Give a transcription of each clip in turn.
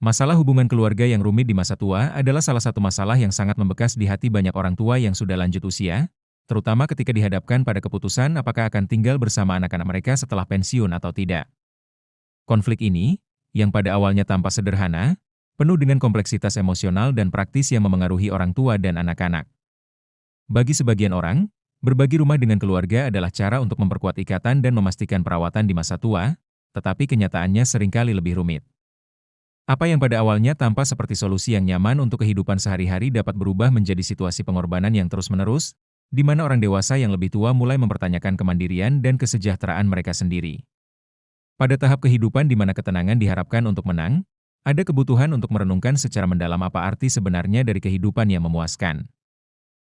Masalah hubungan keluarga yang rumit di masa tua adalah salah satu masalah yang sangat membekas di hati banyak orang tua yang sudah lanjut usia, terutama ketika dihadapkan pada keputusan apakah akan tinggal bersama anak-anak mereka setelah pensiun atau tidak. Konflik ini, yang pada awalnya tampak sederhana, penuh dengan kompleksitas emosional dan praktis yang memengaruhi orang tua dan anak-anak. Bagi sebagian orang, berbagi rumah dengan keluarga adalah cara untuk memperkuat ikatan dan memastikan perawatan di masa tua, tetapi kenyataannya seringkali lebih rumit. Apa yang pada awalnya tampak seperti solusi yang nyaman untuk kehidupan sehari-hari dapat berubah menjadi situasi pengorbanan yang terus-menerus, di mana orang dewasa yang lebih tua mulai mempertanyakan kemandirian dan kesejahteraan mereka sendiri. Pada tahap kehidupan di mana ketenangan diharapkan untuk menang, ada kebutuhan untuk merenungkan secara mendalam apa arti sebenarnya dari kehidupan yang memuaskan.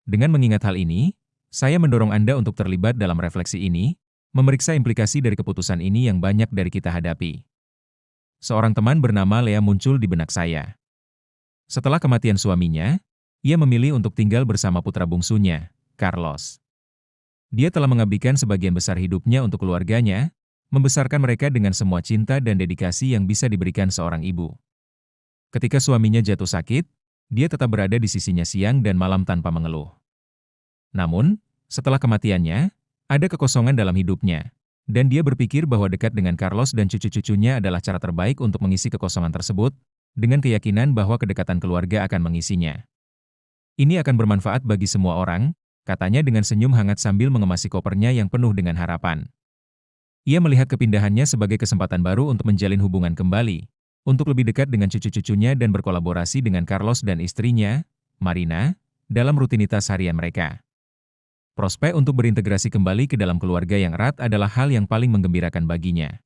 Dengan mengingat hal ini, saya mendorong Anda untuk terlibat dalam refleksi ini, memeriksa implikasi dari keputusan ini yang banyak dari kita hadapi. Seorang teman bernama Lea muncul di benak saya. Setelah kematian suaminya, ia memilih untuk tinggal bersama putra bungsunya, Carlos. Dia telah mengabdikan sebagian besar hidupnya untuk keluarganya, membesarkan mereka dengan semua cinta dan dedikasi yang bisa diberikan seorang ibu. Ketika suaminya jatuh sakit, dia tetap berada di sisinya siang dan malam tanpa mengeluh. Namun, setelah kematiannya, ada kekosongan dalam hidupnya. Dan dia berpikir bahwa dekat dengan Carlos dan cucu-cucunya adalah cara terbaik untuk mengisi kekosongan tersebut, dengan keyakinan bahwa kedekatan keluarga akan mengisinya. Ini akan bermanfaat bagi semua orang, katanya dengan senyum hangat sambil mengemasi kopernya yang penuh dengan harapan. Ia melihat kepindahannya sebagai kesempatan baru untuk menjalin hubungan kembali, untuk lebih dekat dengan cucu-cucunya dan berkolaborasi dengan Carlos dan istrinya, Marina, dalam rutinitas harian mereka. Prospek untuk berintegrasi kembali ke dalam keluarga yang erat adalah hal yang paling menggembirakan baginya.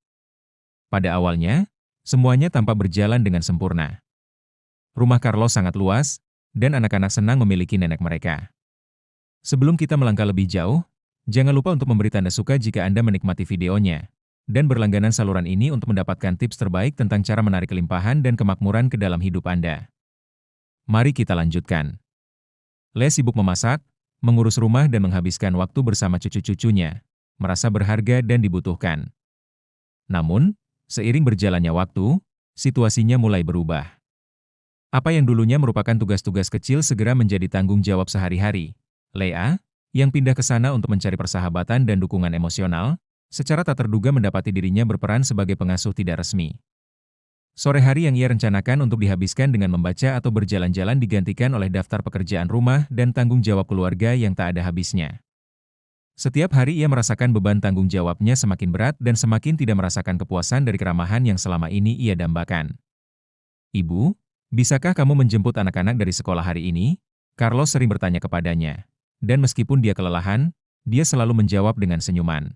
Pada awalnya, semuanya tampak berjalan dengan sempurna. Rumah Carlos sangat luas, dan anak-anak senang memiliki nenek mereka. Sebelum kita melangkah lebih jauh, jangan lupa untuk memberi tanda suka jika Anda menikmati videonya, dan berlangganan saluran ini untuk mendapatkan tips terbaik tentang cara menarik kelimpahan dan kemakmuran ke dalam hidup Anda. Mari kita lanjutkan. Lea sibuk memasak, mengurus rumah dan menghabiskan waktu bersama cucu-cucunya, merasa berharga dan dibutuhkan. Namun, seiring berjalannya waktu, situasinya mulai berubah. Apa yang dulunya merupakan tugas-tugas kecil segera menjadi tanggung jawab sehari-hari. Lea, yang pindah ke sana untuk mencari persahabatan dan dukungan emosional, secara tak terduga mendapati dirinya berperan sebagai pengasuh tidak resmi. Sore hari yang ia rencanakan untuk dihabiskan dengan membaca atau berjalan-jalan digantikan oleh daftar pekerjaan rumah dan tanggung jawab keluarga yang tak ada habisnya. Setiap hari ia merasakan beban tanggung jawabnya semakin berat dan semakin tidak merasakan kepuasan dari keramahan yang selama ini ia dambakan. "Ibu, bisakah kamu menjemput anak-anak dari sekolah hari ini?" Carlos sering bertanya kepadanya. Dan meskipun dia kelelahan, dia selalu menjawab dengan senyuman.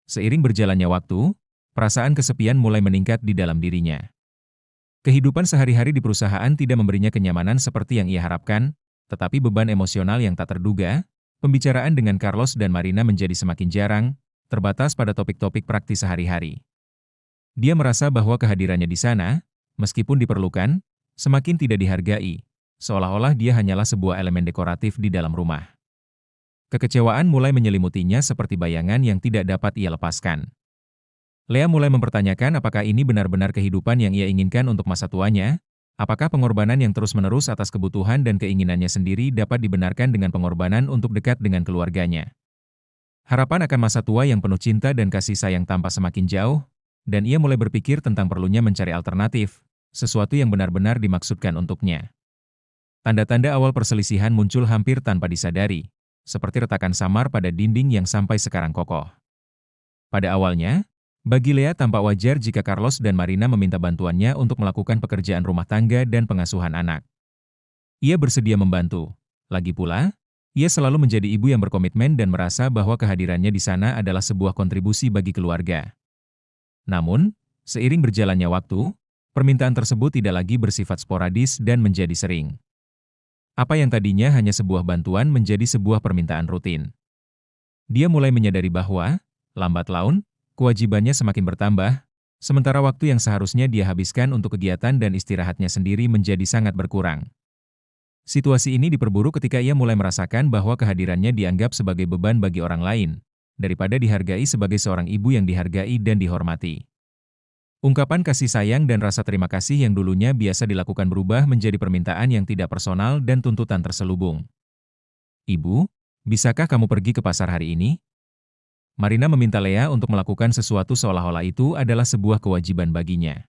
Seiring berjalannya waktu, perasaan kesepian mulai meningkat di dalam dirinya. Kehidupan sehari-hari di perusahaan tidak memberinya kenyamanan seperti yang ia harapkan, tetapi beban emosional yang tak terduga, pembicaraan dengan Carlos dan Marina menjadi semakin jarang, terbatas pada topik-topik praktis sehari-hari. Dia merasa bahwa kehadirannya di sana, meskipun diperlukan, semakin tidak dihargai, seolah-olah dia hanyalah sebuah elemen dekoratif di dalam rumah. Kekecewaan mulai menyelimutinya seperti bayangan yang tidak dapat ia lepaskan. Lea mulai mempertanyakan apakah ini benar-benar kehidupan yang ia inginkan untuk masa tuanya, apakah pengorbanan yang terus-menerus atas kebutuhan dan keinginannya sendiri dapat dibenarkan dengan pengorbanan untuk dekat dengan keluarganya. Harapan akan masa tua yang penuh cinta dan kasih sayang tampak semakin jauh, dan ia mulai berpikir tentang perlunya mencari alternatif, sesuatu yang benar-benar dimaksudkan untuknya. Tanda-tanda awal perselisihan muncul hampir tanpa disadari, seperti retakan samar pada dinding yang sampai sekarang kokoh. Pada awalnya, bagi Lea tampak wajar jika Carlos dan Marina meminta bantuannya untuk melakukan pekerjaan rumah tangga dan pengasuhan anak. Ia bersedia membantu. Lagi pula, ia selalu menjadi ibu yang berkomitmen dan merasa bahwa kehadirannya di sana adalah sebuah kontribusi bagi keluarga. Namun, seiring berjalannya waktu, permintaan tersebut tidak lagi bersifat sporadis dan menjadi sering. Apa yang tadinya hanya sebuah bantuan menjadi sebuah permintaan rutin. Dia mulai menyadari bahwa, lambat laun, kewajibannya semakin bertambah, sementara waktu yang seharusnya dia habiskan untuk kegiatan dan istirahatnya sendiri menjadi sangat berkurang. Situasi ini diperburuk ketika ia mulai merasakan bahwa kehadirannya dianggap sebagai beban bagi orang lain, daripada dihargai sebagai seorang ibu yang dihargai dan dihormati. Ungkapan kasih sayang dan rasa terima kasih yang dulunya biasa dilakukan berubah menjadi permintaan yang tidak personal dan tuntutan terselubung. "Ibu, bisakah kamu pergi ke pasar hari ini?" Marina meminta Lea untuk melakukan sesuatu seolah-olah itu adalah sebuah kewajiban baginya.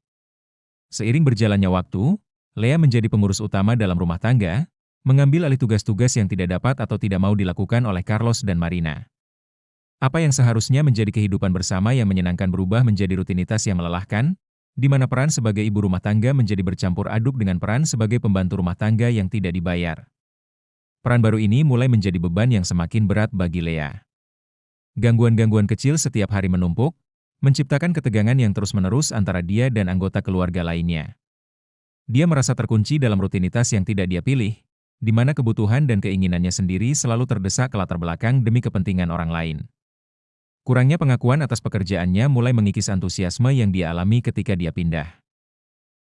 Seiring berjalannya waktu, Lea menjadi pengurus utama dalam rumah tangga, mengambil alih tugas-tugas yang tidak dapat atau tidak mau dilakukan oleh Carlos dan Marina. Apa yang seharusnya menjadi kehidupan bersama yang menyenangkan berubah menjadi rutinitas yang melelahkan, di mana peran sebagai ibu rumah tangga menjadi bercampur aduk dengan peran sebagai pembantu rumah tangga yang tidak dibayar. Peran baru ini mulai menjadi beban yang semakin berat bagi Lea. Gangguan-gangguan kecil setiap hari menumpuk, menciptakan ketegangan yang terus-menerus antara dia dan anggota keluarga lainnya. Dia merasa terkunci dalam rutinitas yang tidak dia pilih, di mana kebutuhan dan keinginannya sendiri selalu terdesak ke latar belakang demi kepentingan orang lain. Kurangnya pengakuan atas pekerjaannya mulai mengikis antusiasme yang dia alami ketika dia pindah.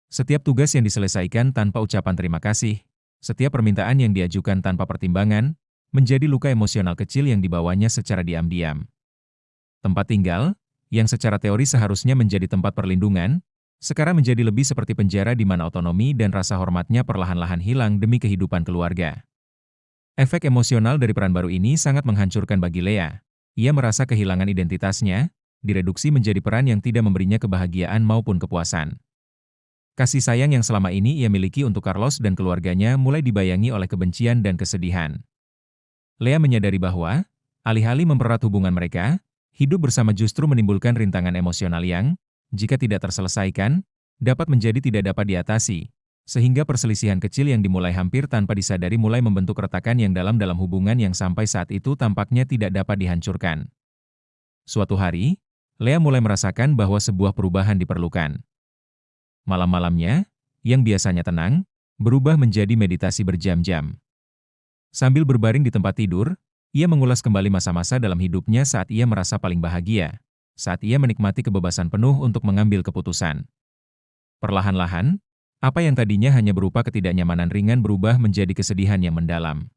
Setiap tugas yang diselesaikan tanpa ucapan terima kasih, setiap permintaan yang diajukan tanpa pertimbangan, menjadi luka emosional kecil yang dibawanya secara diam-diam. Tempat tinggal, yang secara teori seharusnya menjadi tempat perlindungan, sekarang menjadi lebih seperti penjara di mana otonomi dan rasa hormatnya perlahan-lahan hilang demi kehidupan keluarga. Efek emosional dari peran baru ini sangat menghancurkan bagi Lea. Ia merasa kehilangan identitasnya, direduksi menjadi peran yang tidak memberinya kebahagiaan maupun kepuasan. Kasih sayang yang selama ini ia miliki untuk Carlos dan keluarganya mulai dibayangi oleh kebencian dan kesedihan. Lea menyadari bahwa, alih-alih mempererat hubungan mereka, hidup bersama justru menimbulkan rintangan emosional yang, jika tidak terselesaikan, dapat menjadi tidak dapat diatasi, sehingga perselisihan kecil yang dimulai hampir tanpa disadari mulai membentuk retakan yang dalam hubungan yang sampai saat itu tampaknya tidak dapat dihancurkan. Suatu hari, Lea mulai merasakan bahwa sebuah perubahan diperlukan. Malam-malamnya, yang biasanya tenang, berubah menjadi meditasi berjam-jam. Sambil berbaring di tempat tidur, ia mengulas kembali masa-masa dalam hidupnya saat ia merasa paling bahagia, saat ia menikmati kebebasan penuh untuk mengambil keputusan. Perlahan-lahan, apa yang tadinya hanya berupa ketidaknyamanan ringan berubah menjadi kesedihan yang mendalam.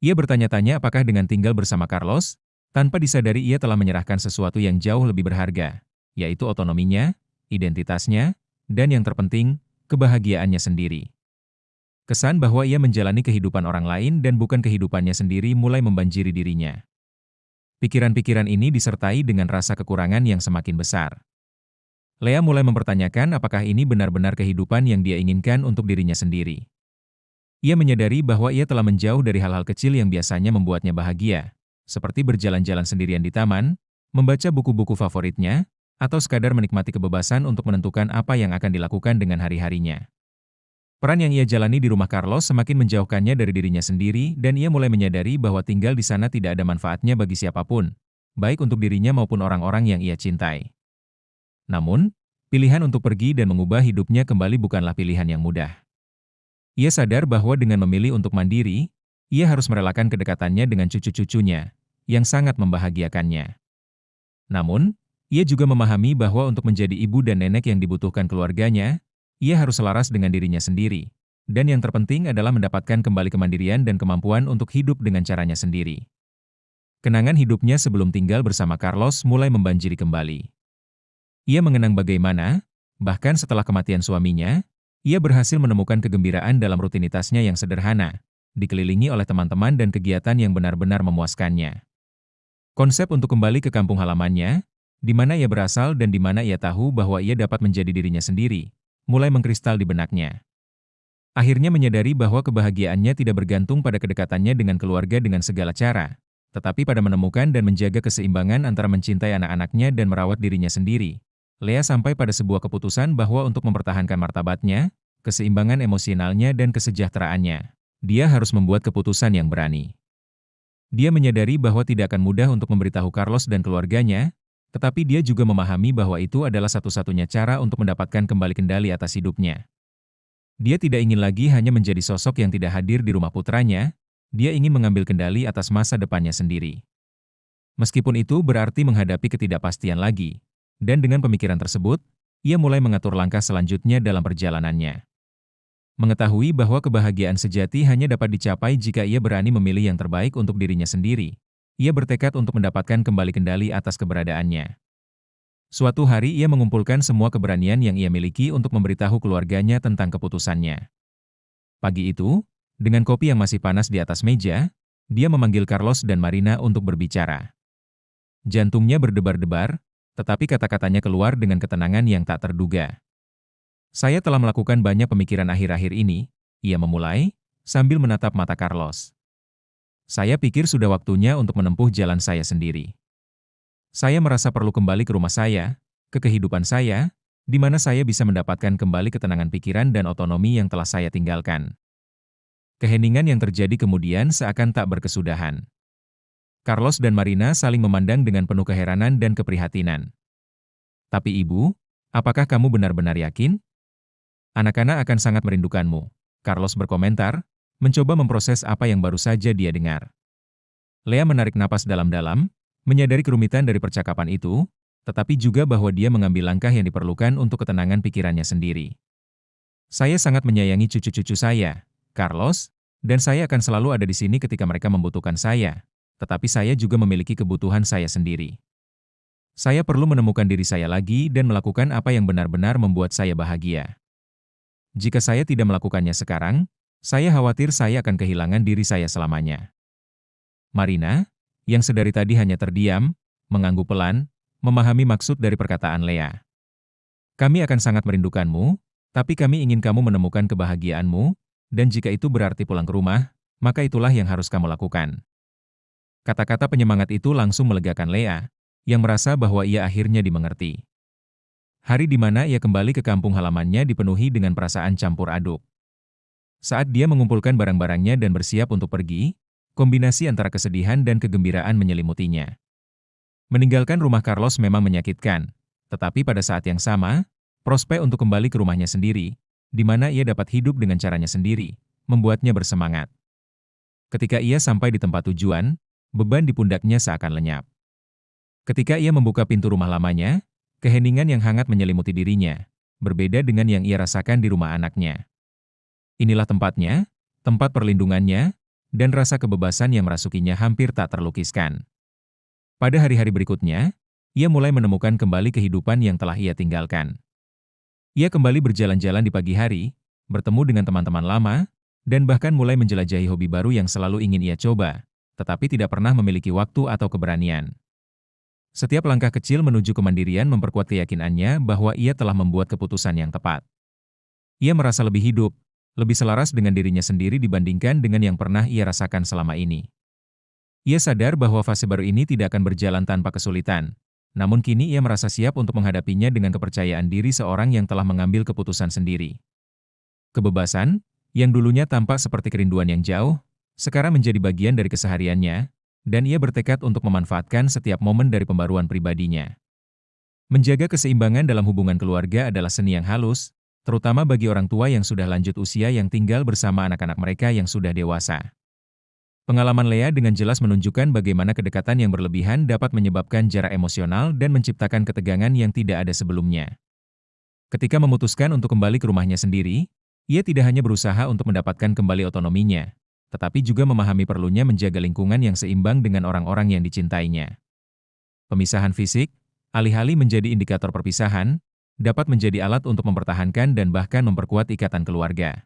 Ia bertanya-tanya apakah dengan tinggal bersama Carlos, tanpa disadari ia telah menyerahkan sesuatu yang jauh lebih berharga, yaitu otonominya, identitasnya, dan yang terpenting, kebahagiaannya sendiri. Kesan bahwa ia menjalani kehidupan orang lain dan bukan kehidupannya sendiri mulai membanjiri dirinya. Pikiran-pikiran ini disertai dengan rasa kekurangan yang semakin besar. Lea mulai mempertanyakan apakah ini benar-benar kehidupan yang dia inginkan untuk dirinya sendiri. Ia menyadari bahwa ia telah menjauh dari hal-hal kecil yang biasanya membuatnya bahagia, seperti berjalan-jalan sendirian di taman, membaca buku-buku favoritnya, atau sekadar menikmati kebebasan untuk menentukan apa yang akan dilakukan dengan hari-harinya. Peran yang ia jalani di rumah Carlos semakin menjauhkannya dari dirinya sendiri dan ia mulai menyadari bahwa tinggal di sana tidak ada manfaatnya bagi siapapun, baik untuk dirinya maupun orang-orang yang ia cintai. Namun, pilihan untuk pergi dan mengubah hidupnya kembali bukanlah pilihan yang mudah. Ia sadar bahwa dengan memilih untuk mandiri, ia harus merelakan kedekatannya dengan cucu-cucunya, yang sangat membahagiakannya. Namun, ia juga memahami bahwa untuk menjadi ibu dan nenek yang dibutuhkan keluarganya, ia harus selaras dengan dirinya sendiri, dan yang terpenting adalah mendapatkan kembali kemandirian dan kemampuan untuk hidup dengan caranya sendiri. Kenangan hidupnya sebelum tinggal bersama Carlos mulai membanjiri kembali. Ia mengenang bagaimana, bahkan setelah kematian suaminya, ia berhasil menemukan kegembiraan dalam rutinitasnya yang sederhana, dikelilingi oleh teman-teman dan kegiatan yang benar-benar memuaskannya. Konsep untuk kembali ke kampung halamannya, di mana ia berasal dan di mana ia tahu bahwa ia dapat menjadi dirinya sendiri, mulai mengkristal di benaknya. Akhirnya menyadari bahwa kebahagiaannya tidak bergantung pada kedekatannya dengan keluarga dengan segala cara, tetapi pada menemukan dan menjaga keseimbangan antara mencintai anak-anaknya dan merawat dirinya sendiri. Lea sampai pada sebuah keputusan bahwa untuk mempertahankan martabatnya, keseimbangan emosionalnya dan kesejahteraannya, dia harus membuat keputusan yang berani. Dia menyadari bahwa tidak akan mudah untuk memberitahu Carlos dan keluarganya, tetapi dia juga memahami bahwa itu adalah satu-satunya cara untuk mendapatkan kembali kendali atas hidupnya. Dia tidak ingin lagi hanya menjadi sosok yang tidak hadir di rumah putranya, dia ingin mengambil kendali atas masa depannya sendiri. Meskipun itu berarti menghadapi ketidakpastian lagi, dan dengan pemikiran tersebut, ia mulai mengatur langkah selanjutnya dalam perjalanannya. Mengetahui bahwa kebahagiaan sejati hanya dapat dicapai jika ia berani memilih yang terbaik untuk dirinya sendiri, ia bertekad untuk mendapatkan kembali kendali atas keberadaannya. Suatu hari ia mengumpulkan semua keberanian yang ia miliki untuk memberitahu keluarganya tentang keputusannya. Pagi itu, dengan kopi yang masih panas di atas meja, dia memanggil Carlos dan Marina untuk berbicara. Jantungnya berdebar-debar, tetapi kata-katanya keluar dengan ketenangan yang tak terduga. Saya telah melakukan banyak pemikiran akhir-akhir ini, ia memulai, sambil menatap mata Carlos. Saya pikir sudah waktunya untuk menempuh jalan saya sendiri. Saya merasa perlu kembali ke rumah saya, ke kehidupan saya, di mana saya bisa mendapatkan kembali ketenangan pikiran dan otonomi yang telah saya tinggalkan. Keheningan yang terjadi kemudian seakan tak berkesudahan. Carlos dan Marina saling memandang dengan penuh keheranan dan keprihatinan. Tapi ibu, apakah kamu benar-benar yakin? Anak-anak akan sangat merindukanmu, Carlos berkomentar, mencoba memproses apa yang baru saja dia dengar. Lea menarik napas dalam-dalam, menyadari kerumitan dari percakapan itu, tetapi juga bahwa dia mengambil langkah yang diperlukan untuk ketenangan pikirannya sendiri. Saya sangat menyayangi cucu-cucu saya, Carlos, dan saya akan selalu ada di sini ketika mereka membutuhkan saya, tetapi saya juga memiliki kebutuhan saya sendiri. Saya perlu menemukan diri saya lagi dan melakukan apa yang benar-benar membuat saya bahagia. Jika saya tidak melakukannya sekarang, saya khawatir saya akan kehilangan diri saya selamanya. Marina, yang sedari tadi hanya terdiam, mengangguk pelan, memahami maksud dari perkataan Lea. Kami akan sangat merindukanmu, tapi kami ingin kamu menemukan kebahagiaanmu, dan jika itu berarti pulang ke rumah, maka itulah yang harus kamu lakukan. Kata-kata penyemangat itu langsung melegakan Lea, yang merasa bahwa ia akhirnya dimengerti. Hari di mana ia kembali ke kampung halamannya dipenuhi dengan perasaan campur aduk. Saat dia mengumpulkan barang-barangnya dan bersiap untuk pergi, kombinasi antara kesedihan dan kegembiraan menyelimutinya. Meninggalkan rumah Carlos memang menyakitkan, tetapi pada saat yang sama, prospek untuk kembali ke rumahnya sendiri, di mana ia dapat hidup dengan caranya sendiri, membuatnya bersemangat. Ketika ia sampai di tempat tujuan, beban di pundaknya seakan lenyap. Ketika ia membuka pintu rumah lamanya, keheningan yang hangat menyelimuti dirinya, berbeda dengan yang ia rasakan di rumah anaknya. Inilah tempatnya, tempat perlindungannya, dan rasa kebebasan yang merasukinya hampir tak terlukiskan. Pada hari-hari berikutnya, ia mulai menemukan kembali kehidupan yang telah ia tinggalkan. Ia kembali berjalan-jalan di pagi hari, bertemu dengan teman-teman lama, dan bahkan mulai menjelajahi hobi baru yang selalu ingin ia coba, tetapi tidak pernah memiliki waktu atau keberanian. Setiap langkah kecil menuju kemandirian memperkuat keyakinannya bahwa ia telah membuat keputusan yang tepat. Ia merasa lebih hidup, lebih selaras dengan dirinya sendiri dibandingkan dengan yang pernah ia rasakan selama ini. Ia sadar bahwa fase baru ini tidak akan berjalan tanpa kesulitan, namun kini ia merasa siap untuk menghadapinya dengan kepercayaan diri seorang yang telah mengambil keputusan sendiri. Kebebasan, yang dulunya tampak seperti kerinduan yang jauh, sekarang menjadi bagian dari kesehariannya, dan ia bertekad untuk memanfaatkan setiap momen dari pembaruan pribadinya. Menjaga keseimbangan dalam hubungan keluarga adalah seni yang halus, terutama bagi orang tua yang sudah lanjut usia yang tinggal bersama anak-anak mereka yang sudah dewasa. Pengalaman Lea dengan jelas menunjukkan bagaimana kedekatan yang berlebihan dapat menyebabkan jarak emosional dan menciptakan ketegangan yang tidak ada sebelumnya. Ketika memutuskan untuk kembali ke rumahnya sendiri, ia tidak hanya berusaha untuk mendapatkan kembali otonominya, tetapi juga memahami perlunya menjaga lingkungan yang seimbang dengan orang-orang yang dicintainya. Pemisahan fisik, alih-alih menjadi indikator perpisahan, dapat menjadi alat untuk mempertahankan dan bahkan memperkuat ikatan keluarga.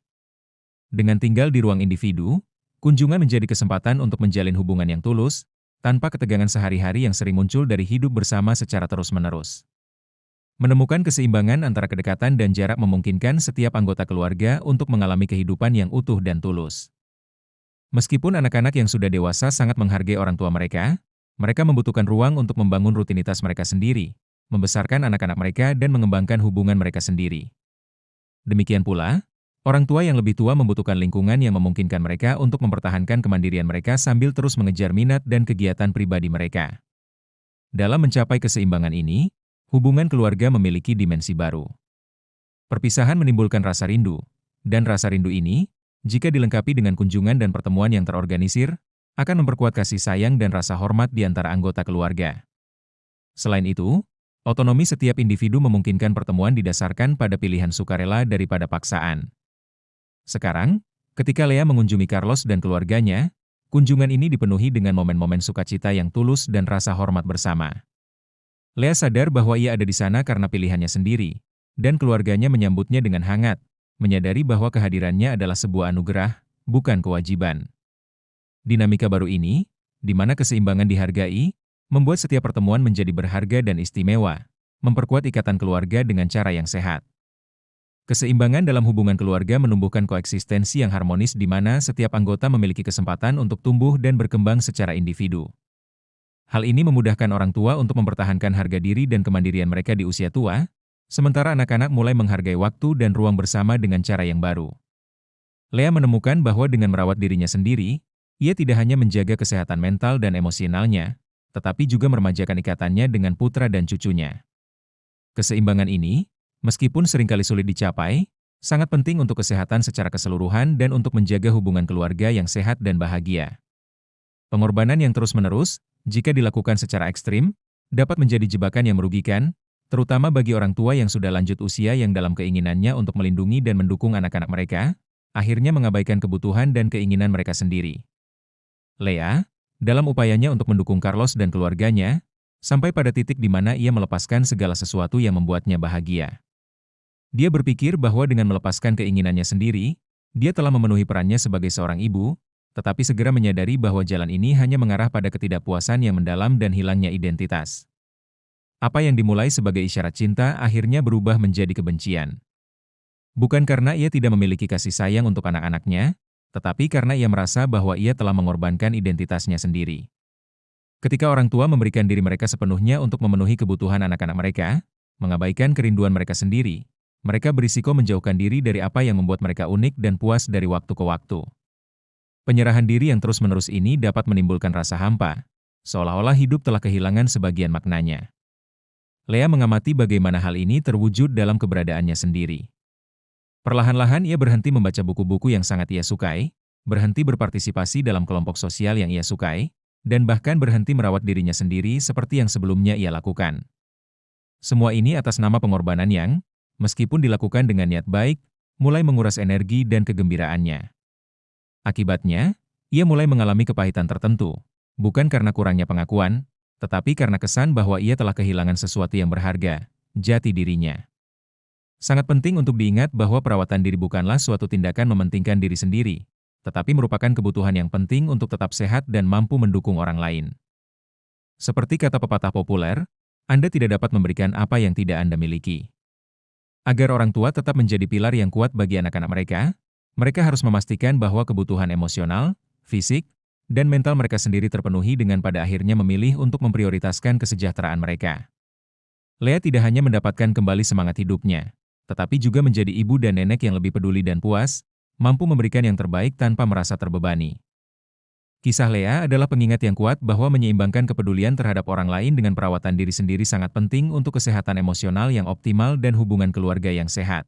Dengan tinggal di ruang individu, kunjungan menjadi kesempatan untuk menjalin hubungan yang tulus, tanpa ketegangan sehari-hari yang sering muncul dari hidup bersama secara terus-menerus. Menemukan keseimbangan antara kedekatan dan jarak memungkinkan setiap anggota keluarga untuk mengalami kehidupan yang utuh dan tulus. Meskipun anak-anak yang sudah dewasa sangat menghargai orang tua mereka, mereka membutuhkan ruang untuk membangun rutinitas mereka sendiri, membesarkan anak-anak mereka dan mengembangkan hubungan mereka sendiri. Demikian pula, orang tua yang lebih tua membutuhkan lingkungan yang memungkinkan mereka untuk mempertahankan kemandirian mereka sambil terus mengejar minat dan kegiatan pribadi mereka. Dalam mencapai keseimbangan ini, hubungan keluarga memiliki dimensi baru. Perpisahan menimbulkan rasa rindu, dan rasa rindu ini, jika dilengkapi dengan kunjungan dan pertemuan yang terorganisir, akan memperkuat kasih sayang dan rasa hormat di antara anggota keluarga. Selain itu, otonomi setiap individu memungkinkan pertemuan didasarkan pada pilihan sukarela daripada paksaan. Sekarang, ketika Lea mengunjungi Carlos dan keluarganya, kunjungan ini dipenuhi dengan momen-momen sukacita yang tulus dan rasa hormat bersama. Lea sadar bahwa ia ada di sana karena pilihannya sendiri, dan keluarganya menyambutnya dengan hangat, menyadari bahwa kehadirannya adalah sebuah anugerah, bukan kewajiban. Dinamika baru ini, di mana keseimbangan dihargai, membuat setiap pertemuan menjadi berharga dan istimewa, memperkuat ikatan keluarga dengan cara yang sehat. Keseimbangan dalam hubungan keluarga menumbuhkan koeksistensi yang harmonis di mana setiap anggota memiliki kesempatan untuk tumbuh dan berkembang secara individu. Hal ini memudahkan orang tua untuk mempertahankan harga diri dan kemandirian mereka di usia tua, sementara anak-anak mulai menghargai waktu dan ruang bersama dengan cara yang baru. Lea menemukan bahwa dengan merawat dirinya sendiri, ia tidak hanya menjaga kesehatan mental dan emosionalnya, tetapi juga meremajakan ikatannya dengan putra dan cucunya. Keseimbangan ini, meskipun seringkali sulit dicapai, sangat penting untuk kesehatan secara keseluruhan dan untuk menjaga hubungan keluarga yang sehat dan bahagia. Pengorbanan yang terus-menerus, jika dilakukan secara ekstrim, dapat menjadi jebakan yang merugikan, terutama bagi orang tua yang sudah lanjut usia yang dalam keinginannya untuk melindungi dan mendukung anak-anak mereka, akhirnya mengabaikan kebutuhan dan keinginan mereka sendiri. Lea, dalam upayanya untuk mendukung Carlos dan keluarganya, sampai pada titik di mana ia melepaskan segala sesuatu yang membuatnya bahagia. Dia berpikir bahwa dengan melepaskan keinginannya sendiri, dia telah memenuhi perannya sebagai seorang ibu, tetapi segera menyadari bahwa jalan ini hanya mengarah pada ketidakpuasan yang mendalam dan hilangnya identitas. Apa yang dimulai sebagai isyarat cinta akhirnya berubah menjadi kebencian. Bukan karena ia tidak memiliki kasih sayang untuk anak-anaknya, tetapi karena ia merasa bahwa ia telah mengorbankan identitasnya sendiri. Ketika orang tua memberikan diri mereka sepenuhnya untuk memenuhi kebutuhan anak-anak mereka, mengabaikan kerinduan mereka sendiri, mereka berisiko menjauhkan diri dari apa yang membuat mereka unik dan puas dari waktu ke waktu. Penyerahan diri yang terus-menerus ini dapat menimbulkan rasa hampa, seolah-olah hidup telah kehilangan sebagian maknanya. Lea mengamati bagaimana hal ini terwujud dalam keberadaannya sendiri. Perlahan-lahan ia berhenti membaca buku-buku yang sangat ia sukai, berhenti berpartisipasi dalam kelompok sosial yang ia sukai, dan bahkan berhenti merawat dirinya sendiri seperti yang sebelumnya ia lakukan. Semua ini atas nama pengorbanan yang, meskipun dilakukan dengan niat baik, mulai menguras energi dan kegembiraannya. Akibatnya, ia mulai mengalami kepahitan tertentu, bukan karena kurangnya pengakuan, tetapi karena kesan bahwa ia telah kehilangan sesuatu yang berharga, jati dirinya. Sangat penting untuk diingat bahwa perawatan diri bukanlah suatu tindakan mementingkan diri sendiri, tetapi merupakan kebutuhan yang penting untuk tetap sehat dan mampu mendukung orang lain. Seperti kata pepatah populer, Anda tidak dapat memberikan apa yang tidak Anda miliki. Agar orang tua tetap menjadi pilar yang kuat bagi anak-anak mereka harus memastikan bahwa kebutuhan emosional, fisik, dan mental mereka sendiri terpenuhi dengan pada akhirnya memilih untuk memprioritaskan kesejahteraan mereka. Lea tidak hanya mendapatkan kembali semangat hidupnya, tetapi juga menjadi ibu dan nenek yang lebih peduli dan puas, mampu memberikan yang terbaik tanpa merasa terbebani. Kisah Lea adalah pengingat yang kuat bahwa menyeimbangkan kepedulian terhadap orang lain dengan perawatan diri sendiri sangat penting untuk kesehatan emosional yang optimal dan hubungan keluarga yang sehat.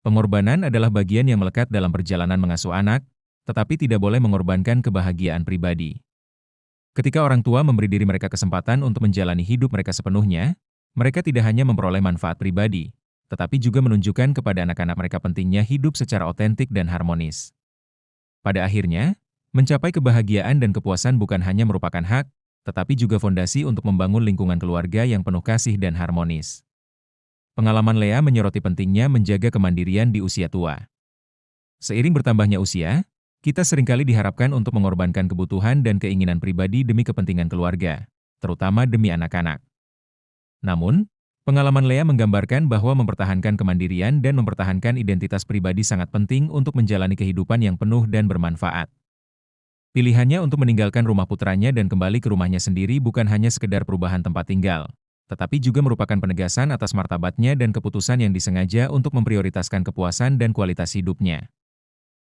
Pengorbanan adalah bagian yang melekat dalam perjalanan mengasuh anak, tetapi tidak boleh mengorbankan kebahagiaan pribadi. Ketika orang tua memberi diri mereka kesempatan untuk menjalani hidup mereka sepenuhnya, mereka tidak hanya memperoleh manfaat pribadi, tetapi juga menunjukkan kepada anak-anak mereka pentingnya hidup secara otentik dan harmonis. Pada akhirnya, mencapai kebahagiaan dan kepuasan bukan hanya merupakan hak, tetapi juga fondasi untuk membangun lingkungan keluarga yang penuh kasih dan harmonis. Pengalaman Lea menyoroti pentingnya menjaga kemandirian di usia tua. Seiring bertambahnya usia, kita seringkali diharapkan untuk mengorbankan kebutuhan dan keinginan pribadi demi kepentingan keluarga, terutama demi anak-anak. Namun, pengalaman Lea menggambarkan bahwa mempertahankan kemandirian dan mempertahankan identitas pribadi sangat penting untuk menjalani kehidupan yang penuh dan bermanfaat. Pilihannya untuk meninggalkan rumah putranya dan kembali ke rumahnya sendiri bukan hanya sekedar perubahan tempat tinggal, tetapi juga merupakan penegasan atas martabatnya dan keputusan yang disengaja untuk memprioritaskan kepuasan dan kualitas hidupnya.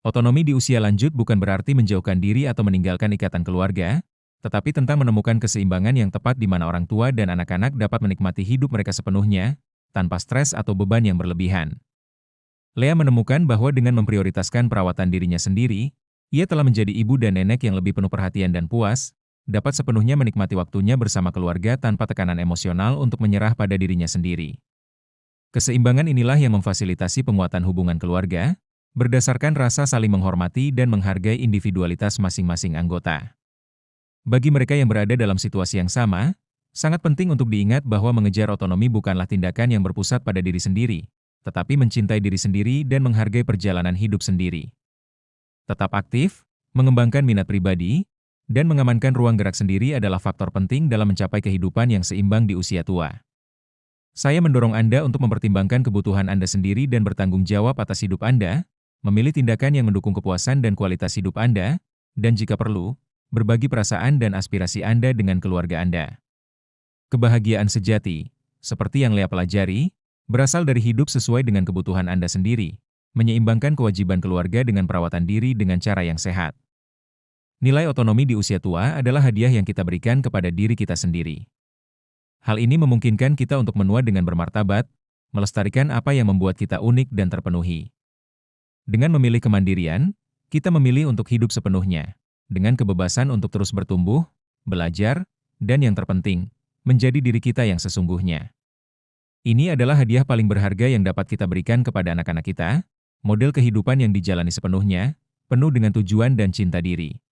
Otonomi di usia lanjut bukan berarti menjauhkan diri atau meninggalkan ikatan keluarga, tetapi tentang menemukan keseimbangan yang tepat di mana orang tua dan anak-anak dapat menikmati hidup mereka sepenuhnya, tanpa stres atau beban yang berlebihan. Lea menemukan bahwa dengan memprioritaskan perawatan dirinya sendiri, ia telah menjadi ibu dan nenek yang lebih penuh perhatian dan puas, dapat sepenuhnya menikmati waktunya bersama keluarga tanpa tekanan emosional untuk menyerah pada dirinya sendiri. Keseimbangan inilah yang memfasilitasi penguatan hubungan keluarga, berdasarkan rasa saling menghormati dan menghargai individualitas masing-masing anggota. Bagi mereka yang berada dalam situasi yang sama, Sangat penting untuk diingat bahwa mengejar otonomi bukanlah tindakan yang berpusat pada diri sendiri, tetapi mencintai diri sendiri dan menghargai perjalanan hidup sendiri. Tetap aktif, mengembangkan minat pribadi, dan mengamankan ruang gerak sendiri adalah faktor penting dalam mencapai kehidupan yang seimbang di usia tua. Saya mendorong Anda untuk mempertimbangkan kebutuhan Anda sendiri dan bertanggung jawab atas hidup Anda, memilih tindakan yang mendukung kepuasan dan kualitas hidup Anda, dan jika perlu, berbagi perasaan dan aspirasi Anda dengan keluarga Anda. Kebahagiaan sejati, seperti yang Lea pelajari, berasal dari hidup sesuai dengan kebutuhan Anda sendiri, menyeimbangkan kewajiban keluarga dengan perawatan diri dengan cara yang sehat. Nilai otonomi di usia tua adalah hadiah yang kita berikan kepada diri kita sendiri. Hal ini memungkinkan kita untuk menua dengan bermartabat, melestarikan apa yang membuat kita unik dan terpenuhi. Dengan memilih kemandirian, kita memilih untuk hidup sepenuhnya, dengan kebebasan untuk terus bertumbuh, belajar, dan yang terpenting, menjadi diri kita yang sesungguhnya. Ini adalah hadiah paling berharga yang dapat kita berikan kepada anak-anak kita, model kehidupan yang dijalani sepenuhnya, penuh dengan tujuan dan cinta diri.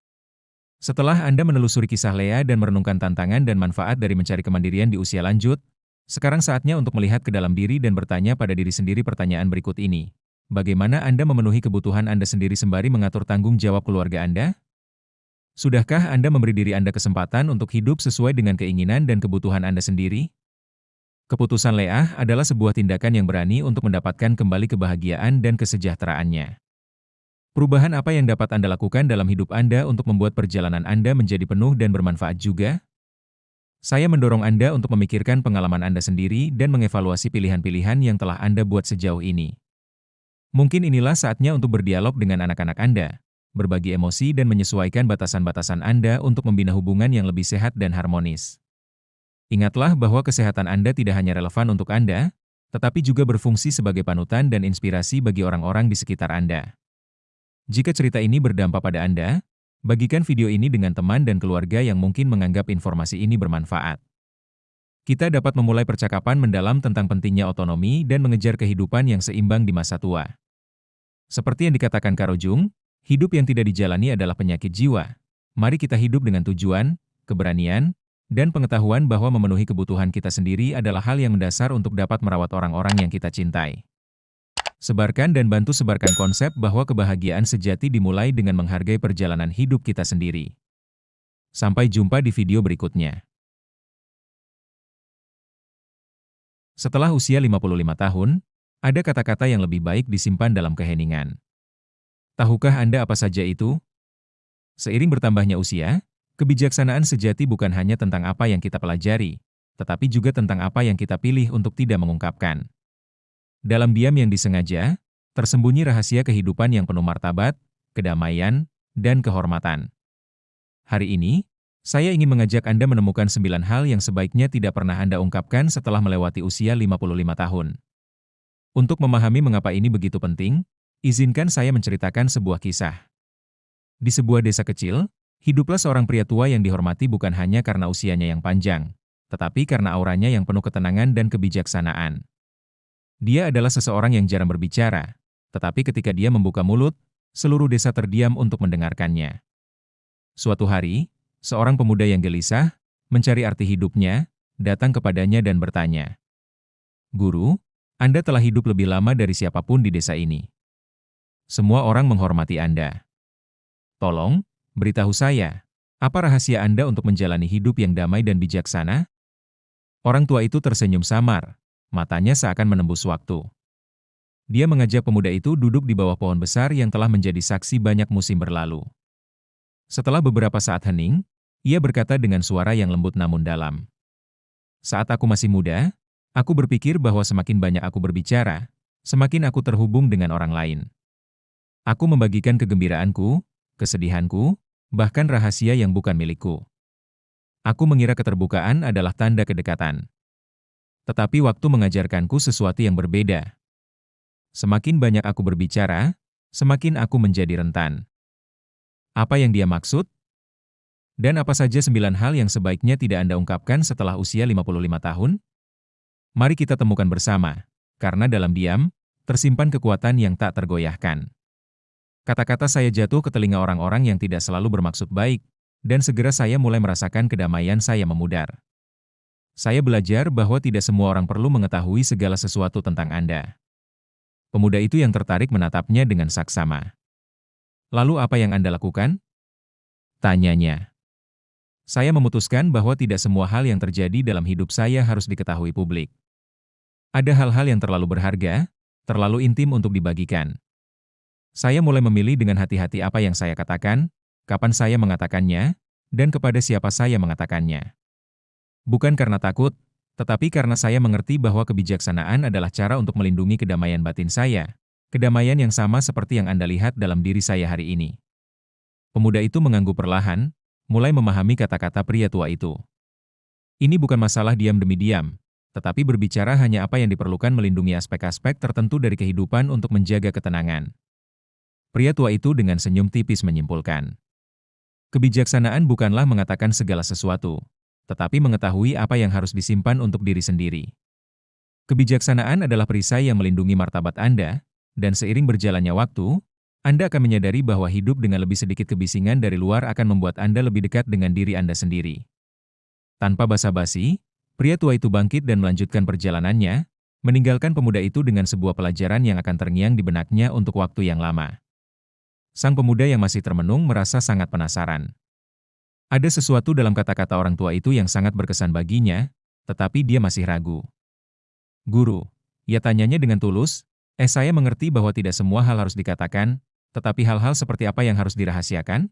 Setelah Anda menelusuri kisah Lea dan merenungkan tantangan dan manfaat dari mencari kemandirian di usia lanjut, sekarang saatnya untuk melihat ke dalam diri dan bertanya pada diri sendiri pertanyaan berikut ini. Bagaimana Anda memenuhi kebutuhan Anda sendiri sembari mengatur tanggung jawab keluarga Anda? Sudahkah Anda memberi diri Anda kesempatan untuk hidup sesuai dengan keinginan dan kebutuhan Anda sendiri? Keputusan Lea adalah sebuah tindakan yang berani untuk mendapatkan kembali kebahagiaan dan kesejahteraannya. Perubahan apa yang dapat Anda lakukan dalam hidup Anda untuk membuat perjalanan Anda menjadi penuh dan bermanfaat juga? Saya mendorong Anda untuk memikirkan pengalaman Anda sendiri dan mengevaluasi pilihan-pilihan yang telah Anda buat sejauh ini. Mungkin inilah saatnya untuk berdialog dengan anak-anak Anda, berbagi emosi dan menyesuaikan batasan-batasan Anda untuk membina hubungan yang lebih sehat dan harmonis. Ingatlah bahwa kesehatan Anda tidak hanya relevan untuk Anda, tetapi juga berfungsi sebagai panutan dan inspirasi bagi orang-orang di sekitar Anda. Jika cerita ini berdampak pada Anda, bagikan video ini dengan teman dan keluarga yang mungkin menganggap informasi ini bermanfaat. Kita dapat memulai percakapan mendalam tentang pentingnya otonomi dan mengejar kehidupan yang seimbang di masa tua. Seperti yang dikatakan Karo Jung, hidup yang tidak dijalani adalah penyakit jiwa. Mari kita hidup dengan tujuan, keberanian, dan pengetahuan bahwa memenuhi kebutuhan kita sendiri adalah hal yang mendasar untuk dapat merawat orang-orang yang kita cintai. Sebarkan dan bantu sebarkan konsep bahwa kebahagiaan sejati dimulai dengan menghargai perjalanan hidup kita sendiri. Sampai jumpa di video berikutnya. Setelah usia 55 tahun, ada kata-kata yang lebih baik disimpan dalam keheningan. Tahukah Anda apa saja itu? Seiring bertambahnya usia, kebijaksanaan sejati bukan hanya tentang apa yang kita pelajari, tetapi juga tentang apa yang kita pilih untuk tidak mengungkapkan. Dalam diam yang disengaja, tersembunyi rahasia kehidupan yang penuh martabat, kedamaian, dan kehormatan. Hari ini, saya ingin mengajak Anda menemukan 9 hal yang sebaiknya tidak pernah Anda ungkapkan setelah melewati usia 55 tahun. Untuk memahami mengapa ini begitu penting, izinkan saya menceritakan sebuah kisah. Di sebuah desa kecil, hiduplah seorang pria tua yang dihormati bukan hanya karena usianya yang panjang, tetapi karena auranya yang penuh ketenangan dan kebijaksanaan. Dia adalah seseorang yang jarang berbicara, tetapi ketika dia membuka mulut, seluruh desa terdiam untuk mendengarkannya. Suatu hari, seorang pemuda yang gelisah, mencari arti hidupnya, datang kepadanya dan bertanya, "Guru, Anda telah hidup lebih lama dari siapapun di desa ini. Semua orang menghormati Anda. Tolong, beritahu saya, apa rahasia Anda untuk menjalani hidup yang damai dan bijaksana?" Orang tua itu tersenyum samar. Matanya seakan menembus waktu. Dia mengajak pemuda itu duduk di bawah pohon besar yang telah menjadi saksi banyak musim berlalu. Setelah beberapa saat hening, ia berkata dengan suara yang lembut namun dalam. "Saat aku masih muda, aku berpikir bahwa semakin banyak aku berbicara, semakin aku terhubung dengan orang lain. Aku membagikan kegembiraanku, kesedihanku, bahkan rahasia yang bukan milikku. Aku mengira keterbukaan adalah tanda kedekatan. Tetapi waktu mengajarkanku sesuatu yang berbeda. Semakin banyak aku berbicara, semakin aku menjadi rentan." Apa yang dia maksud? Dan apa saja 9 hal yang sebaiknya tidak Anda ungkapkan setelah usia 55 tahun? Mari kita temukan bersama, karena dalam diam, tersimpan kekuatan yang tak tergoyahkan. Kata-kata saya jatuh ke telinga orang-orang yang tidak selalu bermaksud baik, dan segera saya mulai merasakan kedamaian saya memudar. Saya belajar bahwa tidak semua orang perlu mengetahui segala sesuatu tentang Anda. Pemuda itu yang tertarik menatapnya dengan saksama. Lalu apa yang Anda lakukan? Tanyanya. Saya memutuskan bahwa tidak semua hal yang terjadi dalam hidup saya harus diketahui publik. Ada hal-hal yang terlalu berharga, terlalu intim untuk dibagikan. Saya mulai memilih dengan hati-hati apa yang saya katakan, kapan saya mengatakannya, dan kepada siapa saya mengatakannya. Bukan karena takut, tetapi karena saya mengerti bahwa kebijaksanaan adalah cara untuk melindungi kedamaian batin saya, kedamaian yang sama seperti yang Anda lihat dalam diri saya hari ini. Pemuda itu mengangguk perlahan, mulai memahami kata-kata pria tua itu. Ini bukan masalah diam demi diam, tetapi berbicara hanya apa yang diperlukan melindungi aspek-aspek tertentu dari kehidupan untuk menjaga ketenangan. Pria tua itu dengan senyum tipis menyimpulkan. Kebijaksanaan bukanlah mengatakan segala sesuatu, tetapi mengetahui apa yang harus disimpan untuk diri sendiri. Kebijaksanaan adalah perisai yang melindungi martabat Anda, dan seiring berjalannya waktu, Anda akan menyadari bahwa hidup dengan lebih sedikit kebisingan dari luar akan membuat Anda lebih dekat dengan diri Anda sendiri. Tanpa basa-basi, pria tua itu bangkit dan melanjutkan perjalanannya, meninggalkan pemuda itu dengan sebuah pelajaran yang akan terngiang di benaknya untuk waktu yang lama. Sang pemuda yang masih termenung merasa sangat penasaran. Ada sesuatu dalam kata-kata orang tua itu yang sangat berkesan baginya, tetapi dia masih ragu. Guru, ia tanyanya dengan tulus, saya mengerti bahwa tidak semua hal harus dikatakan, tetapi hal-hal seperti apa yang harus dirahasiakan?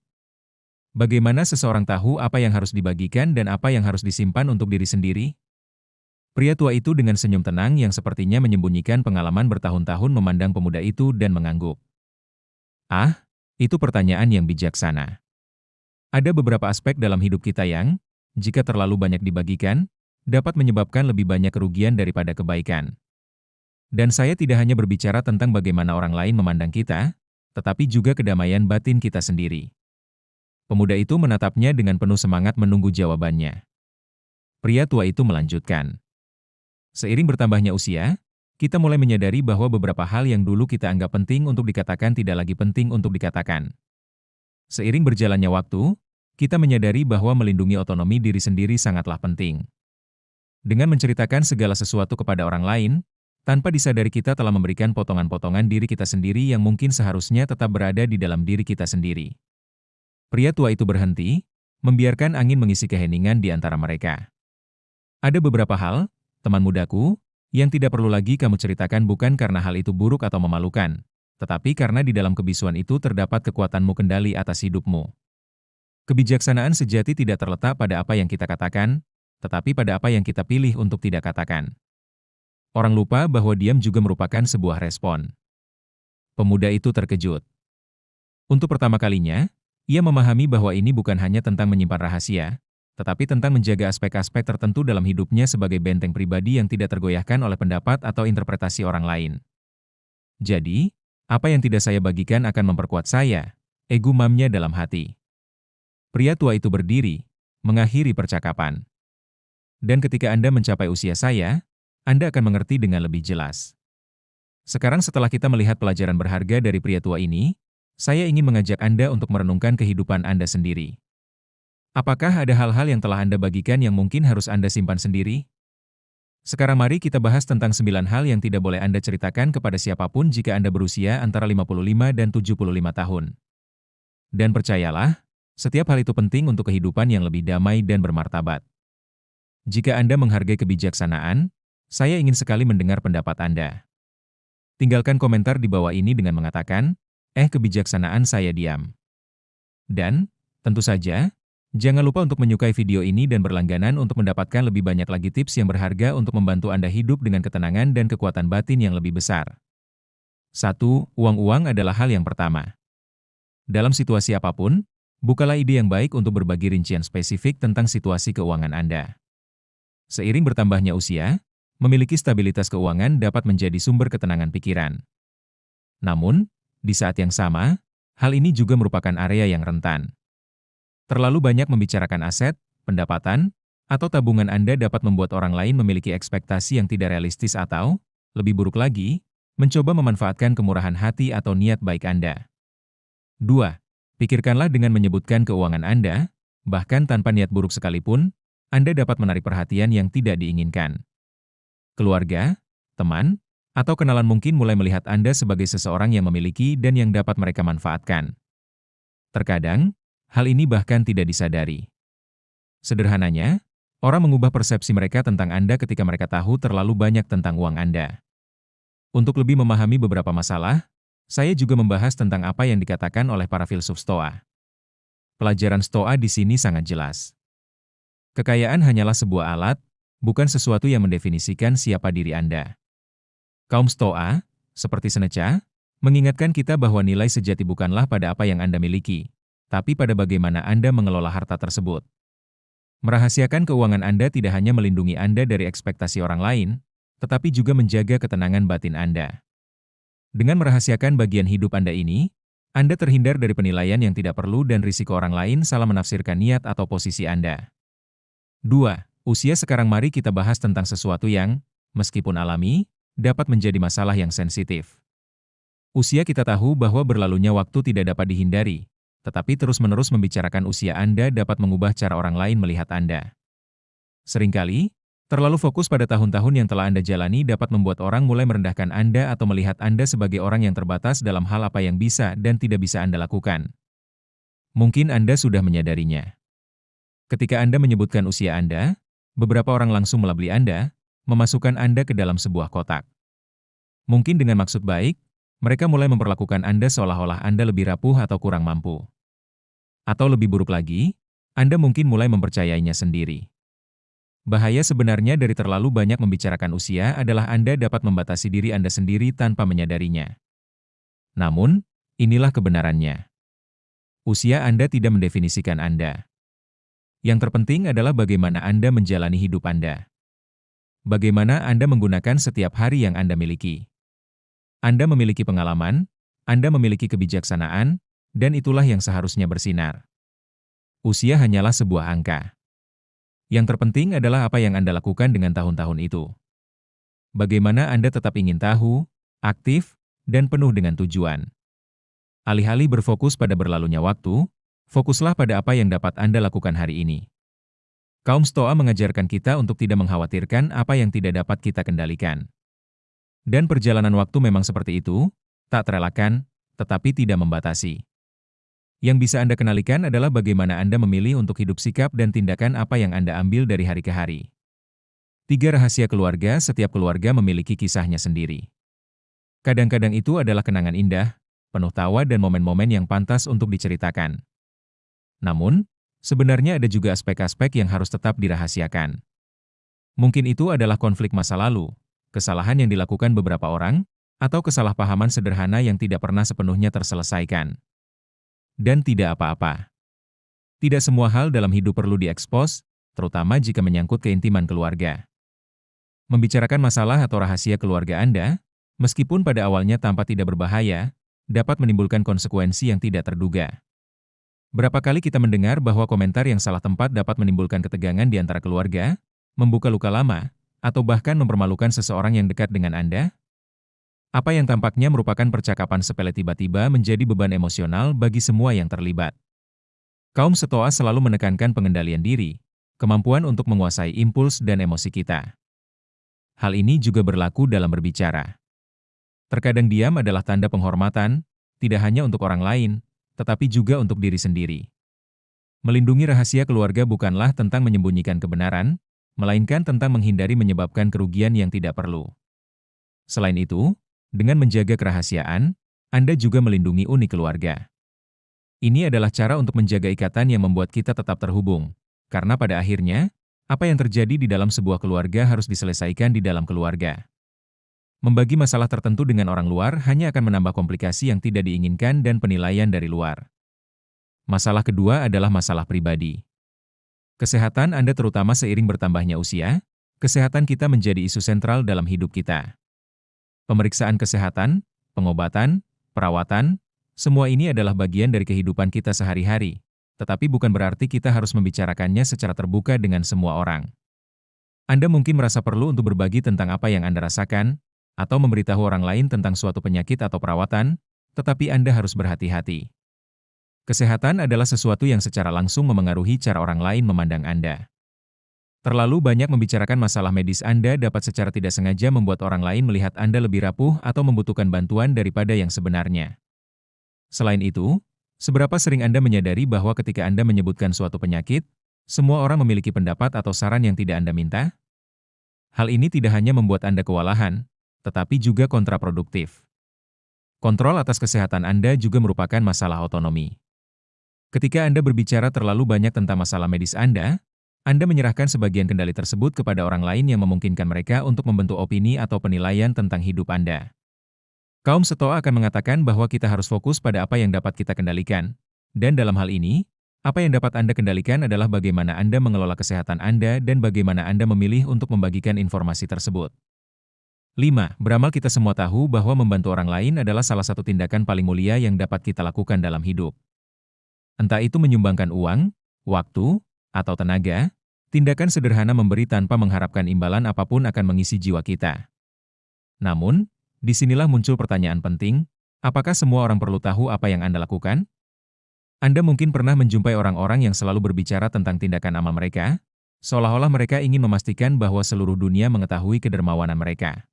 Bagaimana seseorang tahu apa yang harus dibagikan dan apa yang harus disimpan untuk diri sendiri? Pria tua itu dengan senyum tenang yang sepertinya menyembunyikan pengalaman bertahun-tahun memandang pemuda itu dan mengangguk. Ah, itu pertanyaan yang bijaksana. Ada beberapa aspek dalam hidup kita yang, jika terlalu banyak dibagikan, dapat menyebabkan lebih banyak kerugian daripada kebaikan. Dan saya tidak hanya berbicara tentang bagaimana orang lain memandang kita, tetapi juga kedamaian batin kita sendiri. Pemuda itu menatapnya dengan penuh semangat menunggu jawabannya. Pria tua itu melanjutkan. Seiring bertambahnya usia, kita mulai menyadari bahwa beberapa hal yang dulu kita anggap penting untuk dikatakan tidak lagi penting untuk dikatakan. Seiring berjalannya waktu, kita menyadari bahwa melindungi otonomi diri sendiri sangatlah penting. Dengan menceritakan segala sesuatu kepada orang lain, tanpa disadari kita telah memberikan potongan-potongan diri kita sendiri yang mungkin seharusnya tetap berada di dalam diri kita sendiri. Pria tua itu berhenti, membiarkan angin mengisi keheningan di antara mereka. Ada beberapa hal, teman mudaku, yang tidak perlu lagi kamu ceritakan bukan karena hal itu buruk atau memalukan, tetapi karena di dalam kebisuan itu terdapat kekuatanmu kendali atas hidupmu. Kebijaksanaan sejati tidak terletak pada apa yang kita katakan, tetapi pada apa yang kita pilih untuk tidak katakan. Orang lupa bahwa diam juga merupakan sebuah respon. Pemuda itu terkejut. Untuk pertama kalinya, ia memahami bahwa ini bukan hanya tentang menyimpan rahasia, tetapi tentang menjaga aspek-aspek tertentu dalam hidupnya sebagai benteng pribadi yang tidak tergoyahkan oleh pendapat atau interpretasi orang lain. Jadi, apa yang tidak saya bagikan akan memperkuat saya, gumamnya dalam hati. Pria tua itu berdiri, mengakhiri percakapan. Dan ketika Anda mencapai usia saya, Anda akan mengerti dengan lebih jelas. Sekarang setelah kita melihat pelajaran berharga dari pria tua ini, saya ingin mengajak Anda untuk merenungkan kehidupan Anda sendiri. Apakah ada hal-hal yang telah Anda bagikan yang mungkin harus Anda simpan sendiri? Sekarang mari kita bahas tentang 9 hal yang tidak boleh Anda ceritakan kepada siapapun jika Anda berusia antara 55 dan 75 tahun. Dan percayalah, setiap hal itu penting untuk kehidupan yang lebih damai dan bermartabat. Jika Anda menghargai kebijaksanaan, saya ingin sekali mendengar pendapat Anda. Tinggalkan komentar di bawah ini dengan mengatakan, kebijaksanaan saya diam. Dan, tentu saja, jangan lupa untuk menyukai video ini dan berlangganan untuk mendapatkan lebih banyak lagi tips yang berharga untuk membantu Anda hidup dengan ketenangan dan kekuatan batin yang lebih besar. 1. Uang-uang adalah hal yang pertama. Dalam situasi apapun, bukalah ide yang baik untuk berbagi rincian spesifik tentang situasi keuangan Anda. Seiring bertambahnya usia, memiliki stabilitas keuangan dapat menjadi sumber ketenangan pikiran. Namun, di saat yang sama, hal ini juga merupakan area yang rentan. Terlalu banyak membicarakan aset, pendapatan, atau tabungan Anda dapat membuat orang lain memiliki ekspektasi yang tidak realistis atau, lebih buruk lagi, mencoba memanfaatkan kemurahan hati atau niat baik Anda. 2. Pikirkanlah dengan menyebutkan keuangan Anda, bahkan tanpa niat buruk sekalipun, Anda dapat menarik perhatian yang tidak diinginkan. Keluarga, teman, atau kenalan mungkin mulai melihat Anda sebagai seseorang yang memiliki dan yang dapat mereka manfaatkan. Terkadang, hal ini bahkan tidak disadari. Sederhananya, orang mengubah persepsi mereka tentang Anda ketika mereka tahu terlalu banyak tentang uang Anda. Untuk lebih memahami beberapa masalah, saya juga membahas tentang apa yang dikatakan oleh para filsuf Stoa. Pelajaran Stoa di sini sangat jelas. Kekayaan hanyalah sebuah alat, bukan sesuatu yang mendefinisikan siapa diri Anda. Kaum Stoa, seperti Seneca, mengingatkan kita bahwa nilai sejati bukanlah pada apa yang Anda miliki, tapi pada bagaimana Anda mengelola harta tersebut. Merahasiakan keuangan Anda tidak hanya melindungi Anda dari ekspektasi orang lain, tetapi juga menjaga ketenangan batin Anda. Dengan merahasiakan bagian hidup Anda ini, Anda terhindar dari penilaian yang tidak perlu dan risiko orang lain salah menafsirkan niat atau posisi Anda. 2. Usia. Sekarang mari kita bahas tentang sesuatu yang, meskipun alami, dapat menjadi masalah yang sensitif. Usia. Kita tahu bahwa berlalunya waktu tidak dapat dihindari, tetapi terus-menerus membicarakan usia Anda dapat mengubah cara orang lain melihat Anda. Seringkali, terlalu fokus pada tahun-tahun yang telah Anda jalani dapat membuat orang mulai merendahkan Anda atau melihat Anda sebagai orang yang terbatas dalam hal apa yang bisa dan tidak bisa Anda lakukan. Mungkin Anda sudah menyadarinya. Ketika Anda menyebutkan usia Anda, beberapa orang langsung melabeli Anda, memasukkan Anda ke dalam sebuah kotak. Mungkin dengan maksud baik, mereka mulai memperlakukan Anda seolah-olah Anda lebih rapuh atau kurang mampu. Atau lebih buruk lagi, Anda mungkin mulai mempercayainya sendiri. Bahaya sebenarnya dari terlalu banyak membicarakan usia adalah Anda dapat membatasi diri Anda sendiri tanpa menyadarinya. Namun, inilah kebenarannya. Usia Anda tidak mendefinisikan Anda. Yang terpenting adalah bagaimana Anda menjalani hidup Anda. Bagaimana Anda menggunakan setiap hari yang Anda miliki. Anda memiliki pengalaman, Anda memiliki kebijaksanaan, dan itulah yang seharusnya bersinar. Usia hanyalah sebuah angka. Yang terpenting adalah apa yang Anda lakukan dengan tahun-tahun itu. Bagaimana Anda tetap ingin tahu, aktif, dan penuh dengan tujuan. Alih-alih berfokus pada berlalunya waktu, fokuslah pada apa yang dapat Anda lakukan hari ini. Kaum Stoa mengajarkan kita untuk tidak mengkhawatirkan apa yang tidak dapat kita kendalikan. Dan perjalanan waktu memang seperti itu, tak terelakkan, tetapi tidak membatasi. Yang bisa Anda kenalikan adalah bagaimana Anda memilih untuk hidup sikap dan tindakan apa yang Anda ambil dari hari ke hari. 3. Rahasia keluarga. Setiap keluarga memiliki kisahnya sendiri. Kadang-kadang itu adalah kenangan indah, penuh tawa dan momen-momen yang pantas untuk diceritakan. Namun, sebenarnya ada juga aspek-aspek yang harus tetap dirahasiakan. Mungkin itu adalah konflik masa lalu, kesalahan yang dilakukan beberapa orang, atau kesalahpahaman sederhana yang tidak pernah sepenuhnya terselesaikan. Dan tidak apa-apa. Tidak semua hal dalam hidup perlu diekspos, terutama jika menyangkut keintiman keluarga. Membicarakan masalah atau rahasia keluarga Anda, meskipun pada awalnya tampak tidak berbahaya, dapat menimbulkan konsekuensi yang tidak terduga. Berapa kali kita mendengar bahwa komentar yang salah tempat dapat menimbulkan ketegangan di antara keluarga, membuka luka lama, atau bahkan mempermalukan seseorang yang dekat dengan Anda? Apa yang tampaknya merupakan percakapan sepele tiba-tiba menjadi beban emosional bagi semua yang terlibat. Kaum Stoa selalu menekankan pengendalian diri, kemampuan untuk menguasai impuls dan emosi kita. Hal ini juga berlaku dalam berbicara. Terkadang diam adalah tanda penghormatan, tidak hanya untuk orang lain, tetapi juga untuk diri sendiri. Melindungi rahasia keluarga bukanlah tentang menyembunyikan kebenaran, melainkan tentang menghindari menyebabkan kerugian yang tidak perlu. Selain itu, dengan menjaga kerahasiaan, Anda juga melindungi unik keluarga. Ini adalah cara untuk menjaga ikatan yang membuat kita tetap terhubung, karena pada akhirnya, apa yang terjadi di dalam sebuah keluarga harus diselesaikan di dalam keluarga. Membagi masalah tertentu dengan orang luar hanya akan menambah komplikasi yang tidak diinginkan dan penilaian dari luar. Masalah kedua adalah masalah pribadi. Kesehatan Anda terutama seiring bertambahnya usia, kesehatan kita menjadi isu sentral dalam hidup kita. Pemeriksaan kesehatan, pengobatan, perawatan, semua ini adalah bagian dari kehidupan kita sehari-hari, tetapi bukan berarti kita harus membicarakannya secara terbuka dengan semua orang. Anda mungkin merasa perlu untuk berbagi tentang apa yang Anda rasakan, atau memberitahu orang lain tentang suatu penyakit atau perawatan, tetapi Anda harus berhati-hati. Kesehatan adalah sesuatu yang secara langsung memengaruhi cara orang lain memandang Anda. Terlalu banyak membicarakan masalah medis Anda dapat secara tidak sengaja membuat orang lain melihat Anda lebih rapuh atau membutuhkan bantuan daripada yang sebenarnya. Selain itu, seberapa sering Anda menyadari bahwa ketika Anda menyebutkan suatu penyakit, semua orang memiliki pendapat atau saran yang tidak Anda minta? Hal ini tidak hanya membuat Anda kewalahan, tetapi juga kontraproduktif. Kontrol atas kesehatan Anda juga merupakan masalah otonomi. Ketika Anda berbicara terlalu banyak tentang masalah medis Anda menyerahkan sebagian kendali tersebut kepada orang lain yang memungkinkan mereka untuk membentuk opini atau penilaian tentang hidup Anda. Kaum Stoa akan mengatakan bahwa kita harus fokus pada apa yang dapat kita kendalikan. Dan dalam hal ini, apa yang dapat Anda kendalikan adalah bagaimana Anda mengelola kesehatan Anda dan bagaimana Anda memilih untuk membagikan informasi tersebut. 5. Beramal. Kita semua tahu bahwa membantu orang lain adalah salah satu tindakan paling mulia yang dapat kita lakukan dalam hidup. Entah itu menyumbangkan uang, waktu, atau tenaga, tindakan sederhana memberi tanpa mengharapkan imbalan apapun akan mengisi jiwa kita. Namun, disinilah muncul pertanyaan penting, apakah semua orang perlu tahu apa yang Anda lakukan? Anda mungkin pernah menjumpai orang-orang yang selalu berbicara tentang tindakan amal mereka, seolah-olah mereka ingin memastikan bahwa seluruh dunia mengetahui kedermawanan mereka.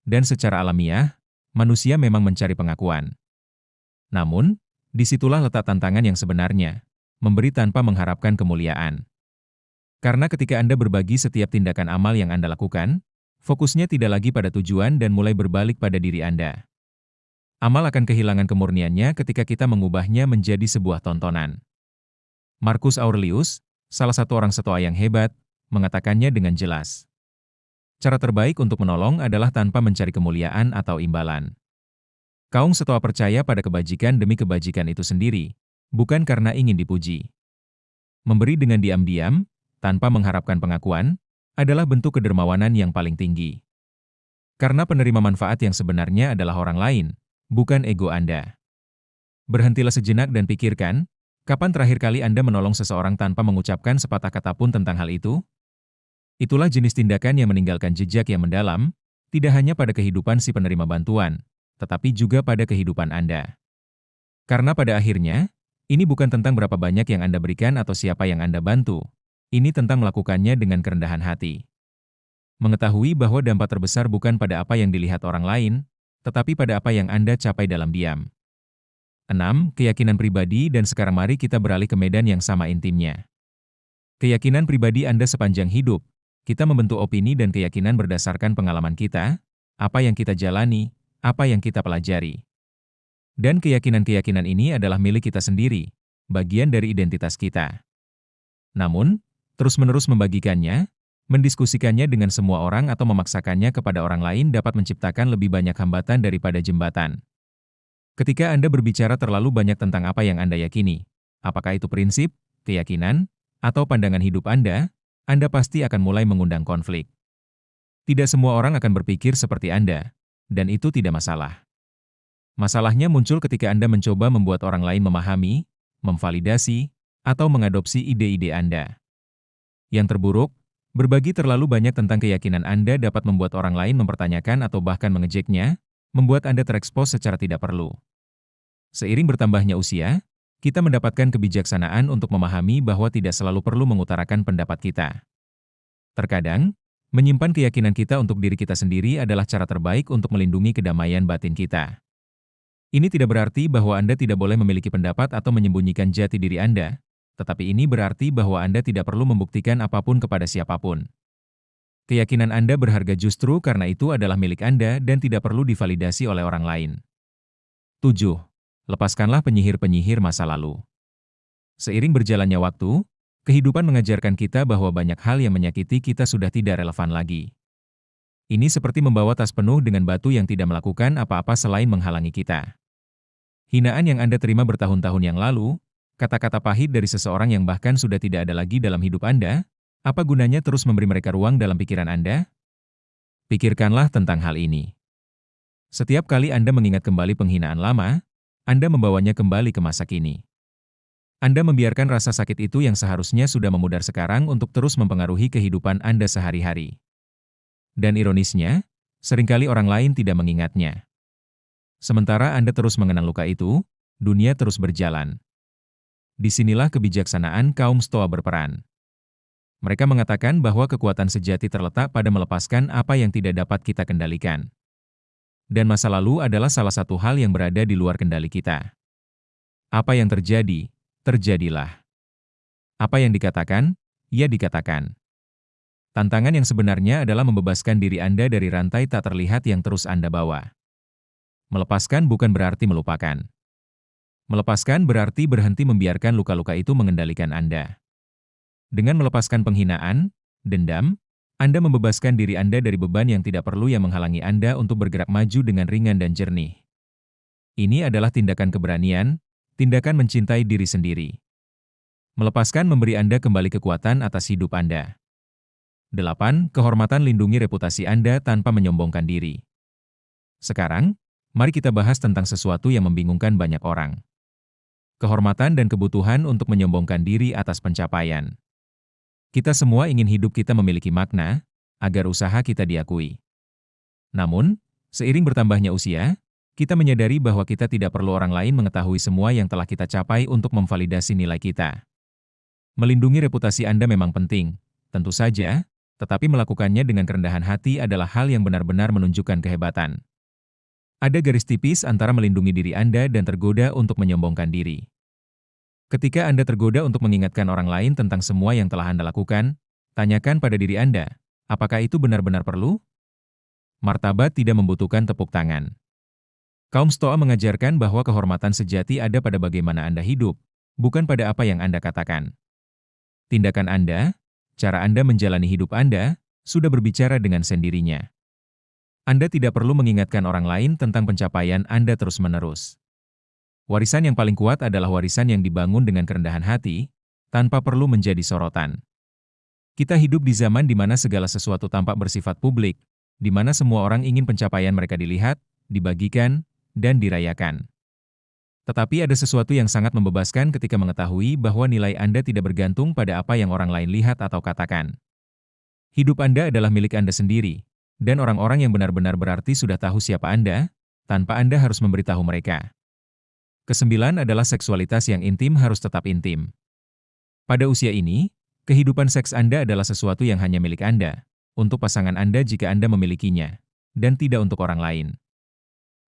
Dan secara alamiah, manusia memang mencari pengakuan. Namun, disitulah letak tantangan yang sebenarnya, memberi tanpa mengharapkan kemuliaan. Karena ketika Anda berbagi setiap tindakan amal yang Anda lakukan, fokusnya tidak lagi pada tujuan dan mulai berbalik pada diri Anda. Amal akan kehilangan kemurniannya ketika kita mengubahnya menjadi sebuah tontonan. Marcus Aurelius, salah satu orang Stoa yang hebat, mengatakannya dengan jelas. Cara terbaik untuk menolong adalah tanpa mencari kemuliaan atau imbalan. Kaum Stoa percaya pada kebajikan demi kebajikan itu sendiri, bukan karena ingin dipuji. Memberi dengan diam-diam, tanpa mengharapkan pengakuan, adalah bentuk kedermawanan yang paling tinggi. Karena penerima manfaat yang sebenarnya adalah orang lain, bukan ego Anda. Berhentilah sejenak dan pikirkan, kapan terakhir kali Anda menolong seseorang tanpa mengucapkan sepatah kata pun tentang hal itu? Itulah jenis tindakan yang meninggalkan jejak yang mendalam, tidak hanya pada kehidupan si penerima bantuan, tetapi juga pada kehidupan Anda. Karena pada akhirnya, ini bukan tentang berapa banyak yang Anda berikan atau siapa yang Anda bantu. Ini tentang melakukannya dengan kerendahan hati. Mengetahui bahwa dampak terbesar bukan pada apa yang dilihat orang lain, tetapi pada apa yang Anda capai dalam diam. 6. Keyakinan pribadi. Dan sekarang mari kita beralih ke medan yang sama intimnya. Keyakinan pribadi Anda sepanjang hidup. Kita membentuk opini dan keyakinan berdasarkan pengalaman kita, apa yang kita jalani, apa yang kita pelajari. Dan keyakinan-keyakinan ini adalah milik kita sendiri, bagian dari identitas kita. Namun, terus-menerus membagikannya, mendiskusikannya dengan semua orang atau memaksakannya kepada orang lain dapat menciptakan lebih banyak hambatan daripada jembatan. Ketika Anda berbicara terlalu banyak tentang apa yang Anda yakini, apakah itu prinsip, keyakinan, atau pandangan hidup Anda pasti akan mulai mengundang konflik. Tidak semua orang akan berpikir seperti Anda, dan itu tidak masalah. Masalahnya muncul ketika Anda mencoba membuat orang lain memahami, memvalidasi, atau mengadopsi ide-ide Anda. Yang terburuk, berbagi terlalu banyak tentang keyakinan Anda dapat membuat orang lain mempertanyakan atau bahkan mengejeknya, membuat Anda terekspos secara tidak perlu. Seiring bertambahnya usia, kita mendapatkan kebijaksanaan untuk memahami bahwa tidak selalu perlu mengutarakan pendapat kita. Terkadang, menyimpan keyakinan kita untuk diri kita sendiri adalah cara terbaik untuk melindungi kedamaian batin kita. Ini tidak berarti bahwa Anda tidak boleh memiliki pendapat atau menyembunyikan jati diri Anda, tetapi ini berarti bahwa Anda tidak perlu membuktikan apapun kepada siapapun. Keyakinan Anda berharga justru karena itu adalah milik Anda dan tidak perlu divalidasi oleh orang lain. 7. Lepaskanlah penyihir-penyihir masa lalu. Seiring berjalannya waktu, kehidupan mengajarkan kita bahwa banyak hal yang menyakiti kita sudah tidak relevan lagi. Ini seperti membawa tas penuh dengan batu yang tidak melakukan apa-apa selain menghalangi kita. Hinaan yang Anda terima bertahun-tahun yang lalu, kata-kata pahit dari seseorang yang bahkan sudah tidak ada lagi dalam hidup Anda, apa gunanya terus memberi mereka ruang dalam pikiran Anda? Pikirkanlah tentang hal ini. Setiap kali Anda mengingat kembali penghinaan lama, Anda membawanya kembali ke masa kini. Anda membiarkan rasa sakit itu yang seharusnya sudah memudar sekarang untuk terus mempengaruhi kehidupan Anda sehari-hari. Dan ironisnya, seringkali orang lain tidak mengingatnya. Sementara Anda terus mengenang luka itu, dunia terus berjalan. Disinilah kebijaksanaan kaum Stoa berperan. Mereka mengatakan bahwa kekuatan sejati terletak pada melepaskan apa yang tidak dapat kita kendalikan. Dan masa lalu adalah salah satu hal yang berada di luar kendali kita. Apa yang terjadi, terjadilah. Apa yang dikatakan, ya dikatakan. Tantangan yang sebenarnya adalah membebaskan diri Anda dari rantai tak terlihat yang terus Anda bawa. Melepaskan bukan berarti melupakan. Melepaskan berarti berhenti membiarkan luka-luka itu mengendalikan Anda. Dengan melepaskan penghinaan, dendam, Anda membebaskan diri Anda dari beban yang tidak perlu yang menghalangi Anda untuk bergerak maju dengan ringan dan jernih. Ini adalah tindakan keberanian, tindakan mencintai diri sendiri. Melepaskan memberi Anda kembali kekuatan atas hidup Anda. 8. Kehormatan lindungi reputasi Anda tanpa menyombongkan diri. Sekarang, mari kita bahas tentang sesuatu yang membingungkan banyak orang. Kehormatan dan kebutuhan untuk menyombongkan diri atas pencapaian. Kita semua ingin hidup kita memiliki makna, agar usaha kita diakui. Namun, seiring bertambahnya usia, kita menyadari bahwa kita tidak perlu orang lain mengetahui semua yang telah kita capai untuk memvalidasi nilai kita. Melindungi reputasi Anda memang penting, tentu saja, tetapi melakukannya dengan kerendahan hati adalah hal yang benar-benar menunjukkan kehebatan. Ada garis tipis antara melindungi diri Anda dan tergoda untuk menyombongkan diri. Ketika Anda tergoda untuk mengingatkan orang lain tentang semua yang telah Anda lakukan, tanyakan pada diri Anda, apakah itu benar-benar perlu? Martabat tidak membutuhkan tepuk tangan. Kaum Stoa mengajarkan bahwa kehormatan sejati ada pada bagaimana Anda hidup, bukan pada apa yang Anda katakan. Tindakan Anda, cara Anda menjalani hidup Anda, sudah berbicara dengan sendirinya. Anda tidak perlu mengingatkan orang lain tentang pencapaian Anda terus-menerus. Warisan yang paling kuat adalah warisan yang dibangun dengan kerendahan hati, tanpa perlu menjadi sorotan. Kita hidup di zaman di mana segala sesuatu tampak bersifat publik, di mana semua orang ingin pencapaian mereka dilihat, dibagikan, dan dirayakan. Tetapi ada sesuatu yang sangat membebaskan ketika mengetahui bahwa nilai Anda tidak bergantung pada apa yang orang lain lihat atau katakan. Hidup Anda adalah milik Anda sendiri, dan orang-orang yang benar-benar berarti sudah tahu siapa Anda, tanpa Anda harus memberitahu mereka. Kesembilan adalah seksualitas yang intim harus tetap intim. Pada usia ini, kehidupan seks Anda adalah sesuatu yang hanya milik Anda, untuk pasangan Anda jika Anda memilikinya, dan tidak untuk orang lain.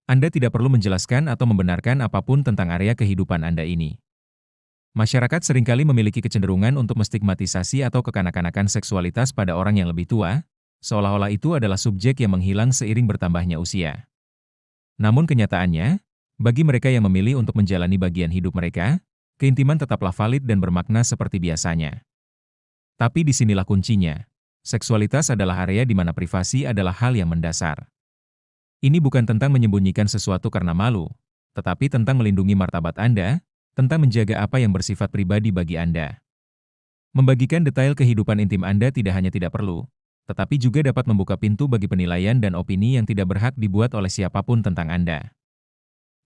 Anda tidak perlu menjelaskan atau membenarkan apapun tentang area kehidupan Anda ini. Masyarakat seringkali memiliki kecenderungan untuk menstigmatisasi atau kekanak-kanakan seksualitas pada orang yang lebih tua, seolah-olah itu adalah subjek yang menghilang seiring bertambahnya usia. Namun kenyataannya, bagi mereka yang memilih untuk menjalani bagian hidup mereka, keintiman tetaplah valid dan bermakna seperti biasanya. Tapi disinilah kuncinya. Seksualitas adalah area di mana privasi adalah hal yang mendasar. Ini bukan tentang menyembunyikan sesuatu karena malu, tetapi tentang melindungi martabat Anda, tentang menjaga apa yang bersifat pribadi bagi Anda. Membagikan detail kehidupan intim Anda tidak hanya tidak perlu, tetapi juga dapat membuka pintu bagi penilaian dan opini yang tidak berhak dibuat oleh siapapun tentang Anda.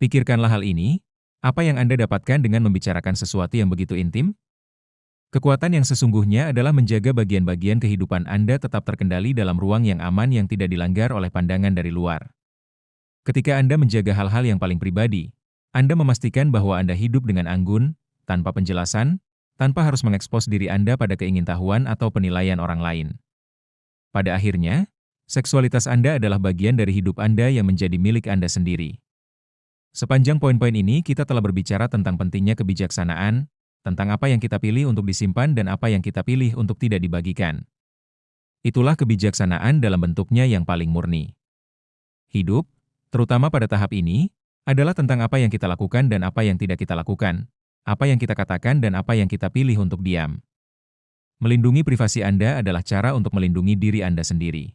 Pikirkanlah hal ini, apa yang Anda dapatkan dengan membicarakan sesuatu yang begitu intim? Kekuatan yang sesungguhnya adalah menjaga bagian-bagian kehidupan Anda tetap terkendali dalam ruang yang aman yang tidak dilanggar oleh pandangan dari luar. Ketika Anda menjaga hal-hal yang paling pribadi, Anda memastikan bahwa Anda hidup dengan anggun, tanpa penjelasan, tanpa harus mengekspos diri Anda pada keingintahuan atau penilaian orang lain. Pada akhirnya, seksualitas Anda adalah bagian dari hidup Anda yang menjadi milik Anda sendiri. Sepanjang poin-poin ini kita telah berbicara tentang pentingnya kebijaksanaan, tentang apa yang kita pilih untuk disimpan dan apa yang kita pilih untuk tidak dibagikan. Itulah kebijaksanaan dalam bentuknya yang paling murni. Hidup, terutama pada tahap ini, adalah tentang apa yang kita lakukan dan apa yang tidak kita lakukan, apa yang kita katakan dan apa yang kita pilih untuk diam. Melindungi privasi Anda adalah cara untuk melindungi diri Anda sendiri.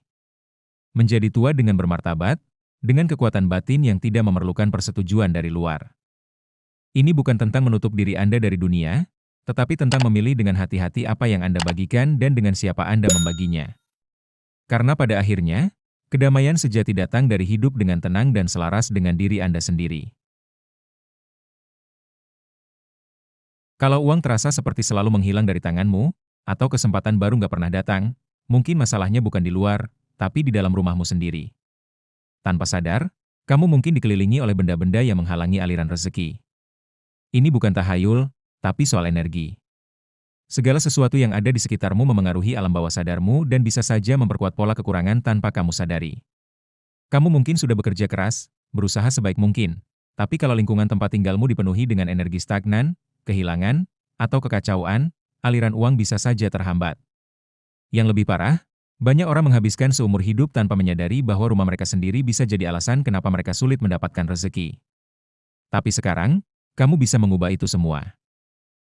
Menjadi tua dengan bermartabat, dengan kekuatan batin yang tidak memerlukan persetujuan dari luar. Ini bukan tentang menutup diri Anda dari dunia, tetapi tentang memilih dengan hati-hati apa yang Anda bagikan dan dengan siapa Anda membaginya. Karena pada akhirnya, kedamaian sejati datang dari hidup dengan tenang dan selaras dengan diri Anda sendiri. Kalau uang terasa seperti selalu menghilang dari tanganmu, atau kesempatan baru nggak pernah datang, mungkin masalahnya bukan di luar, tapi di dalam rumahmu sendiri. Tanpa sadar, kamu mungkin dikelilingi oleh benda-benda yang menghalangi aliran rezeki. Ini bukan tahayul, tapi soal energi. Segala sesuatu yang ada di sekitarmu memengaruhi alam bawah sadarmu dan bisa saja memperkuat pola kekurangan tanpa kamu sadari. Kamu mungkin sudah bekerja keras, berusaha sebaik mungkin, tapi kalau lingkungan tempat tinggalmu dipenuhi dengan energi stagnan, kehilangan, atau kekacauan, aliran uang bisa saja terhambat. Yang lebih parah, banyak orang menghabiskan seumur hidup tanpa menyadari bahwa rumah mereka sendiri bisa jadi alasan kenapa mereka sulit mendapatkan rezeki. Tapi sekarang, kamu bisa mengubah itu semua.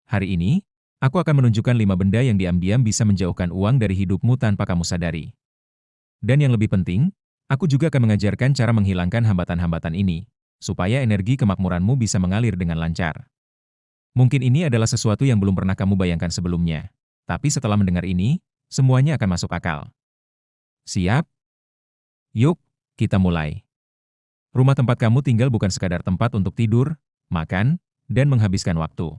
Hari ini, aku akan menunjukkan 5 benda yang diam-diam bisa menjauhkan uang dari hidupmu tanpa kamu sadari. Dan yang lebih penting, aku juga akan mengajarkan cara menghilangkan hambatan-hambatan ini, supaya energi kemakmuranmu bisa mengalir dengan lancar. Mungkin ini adalah sesuatu yang belum pernah kamu bayangkan sebelumnya. Tapi setelah mendengar ini, semuanya akan masuk akal. Siap? Yuk, kita mulai. Rumah tempat kamu tinggal bukan sekadar tempat untuk tidur, makan, dan menghabiskan waktu.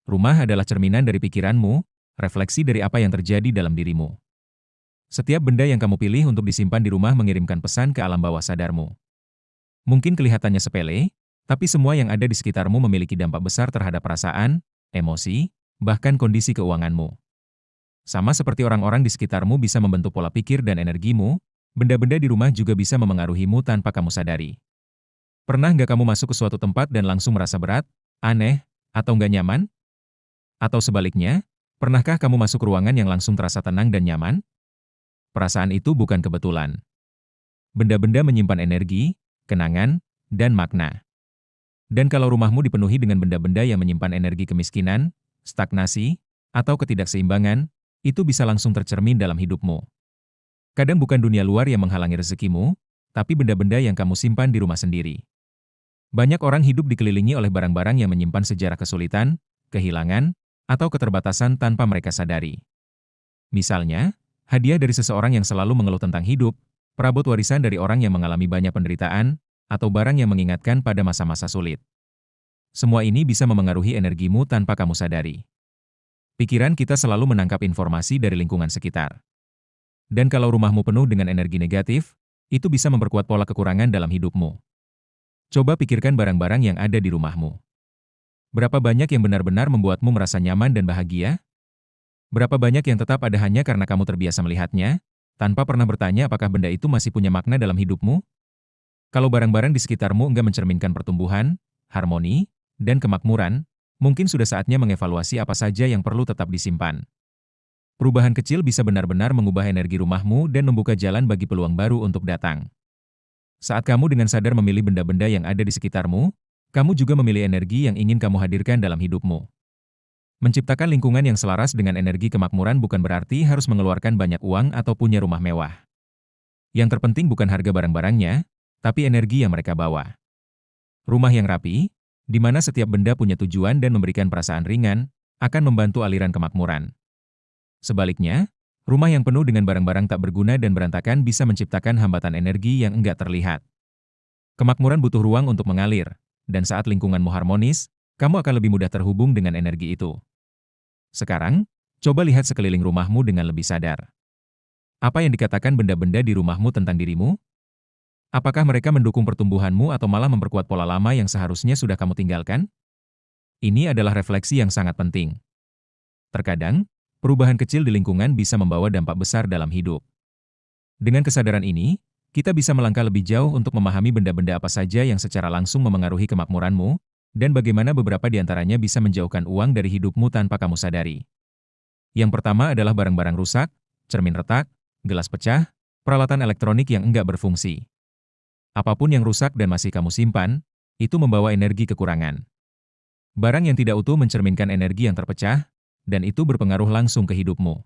Rumah adalah cerminan dari pikiranmu, refleksi dari apa yang terjadi dalam dirimu. Setiap benda yang kamu pilih untuk disimpan di rumah mengirimkan pesan ke alam bawah sadarmu. Mungkin kelihatannya sepele, tapi semua yang ada di sekitarmu memiliki dampak besar terhadap perasaan, emosi, bahkan kondisi keuanganmu. Sama seperti orang-orang di sekitarmu bisa membentuk pola pikir dan energimu, benda-benda di rumah juga bisa memengaruhimu tanpa kamu sadari. Pernah nggak kamu masuk ke suatu tempat dan langsung merasa berat, aneh, atau nggak nyaman? Atau sebaliknya, pernahkah kamu masuk ruangan yang langsung terasa tenang dan nyaman? Perasaan itu bukan kebetulan. Benda-benda menyimpan energi, kenangan, dan makna. Dan kalau rumahmu dipenuhi dengan benda-benda yang menyimpan energi kemiskinan, stagnasi, atau ketidakseimbangan, itu bisa langsung tercermin dalam hidupmu. Kadang bukan dunia luar yang menghalangi rezekimu, tapi benda-benda yang kamu simpan di rumah sendiri. Banyak orang hidup dikelilingi oleh barang-barang yang menyimpan sejarah kesulitan, kehilangan, atau keterbatasan tanpa mereka sadari. Misalnya, hadiah dari seseorang yang selalu mengeluh tentang hidup, perabot warisan dari orang yang mengalami banyak penderitaan, atau barang yang mengingatkan pada masa-masa sulit. Semua ini bisa memengaruhi energimu tanpa kamu sadari. Pikiran kita selalu menangkap informasi dari lingkungan sekitar. Dan kalau rumahmu penuh dengan energi negatif, itu bisa memperkuat pola kekurangan dalam hidupmu. Coba pikirkan barang-barang yang ada di rumahmu. Berapa banyak yang benar-benar membuatmu merasa nyaman dan bahagia? Berapa banyak yang tetap ada hanya karena kamu terbiasa melihatnya, tanpa pernah bertanya apakah benda itu masih punya makna dalam hidupmu? Kalau barang-barang di sekitarmu enggak mencerminkan pertumbuhan, harmoni, dan kemakmuran, mungkin sudah saatnya mengevaluasi apa saja yang perlu tetap disimpan. Perubahan kecil bisa benar-benar mengubah energi rumahmu dan membuka jalan bagi peluang baru untuk datang. Saat kamu dengan sadar memilih benda-benda yang ada di sekitarmu, kamu juga memilih energi yang ingin kamu hadirkan dalam hidupmu. Menciptakan lingkungan yang selaras dengan energi kemakmuran bukan berarti harus mengeluarkan banyak uang atau punya rumah mewah. Yang terpenting bukan harga barang-barangnya, tapi energi yang mereka bawa. Rumah yang rapi, di mana setiap benda punya tujuan dan memberikan perasaan ringan, akan membantu aliran kemakmuran. Sebaliknya, rumah yang penuh dengan barang-barang tak berguna dan berantakan bisa menciptakan hambatan energi yang enggak terlihat. Kemakmuran butuh ruang untuk mengalir, dan saat lingkunganmu harmonis, kamu akan lebih mudah terhubung dengan energi itu. Sekarang, coba lihat sekeliling rumahmu dengan lebih sadar. Apa yang dikatakan benda-benda di rumahmu tentang dirimu? Apakah mereka mendukung pertumbuhanmu atau malah memperkuat pola lama yang seharusnya sudah kamu tinggalkan? Ini adalah refleksi yang sangat penting. Terkadang, perubahan kecil di lingkungan bisa membawa dampak besar dalam hidup. Dengan kesadaran ini, kita bisa melangkah lebih jauh untuk memahami benda-benda apa saja yang secara langsung memengaruhi kemakmuranmu, dan bagaimana beberapa di antaranya bisa menjauhkan uang dari hidupmu tanpa kamu sadari. Yang pertama adalah barang-barang rusak, cermin retak, gelas pecah, peralatan elektronik yang enggak berfungsi. Apapun yang rusak dan masih kamu simpan, itu membawa energi kekurangan. Barang yang tidak utuh mencerminkan energi yang terpecah, dan itu berpengaruh langsung ke hidupmu.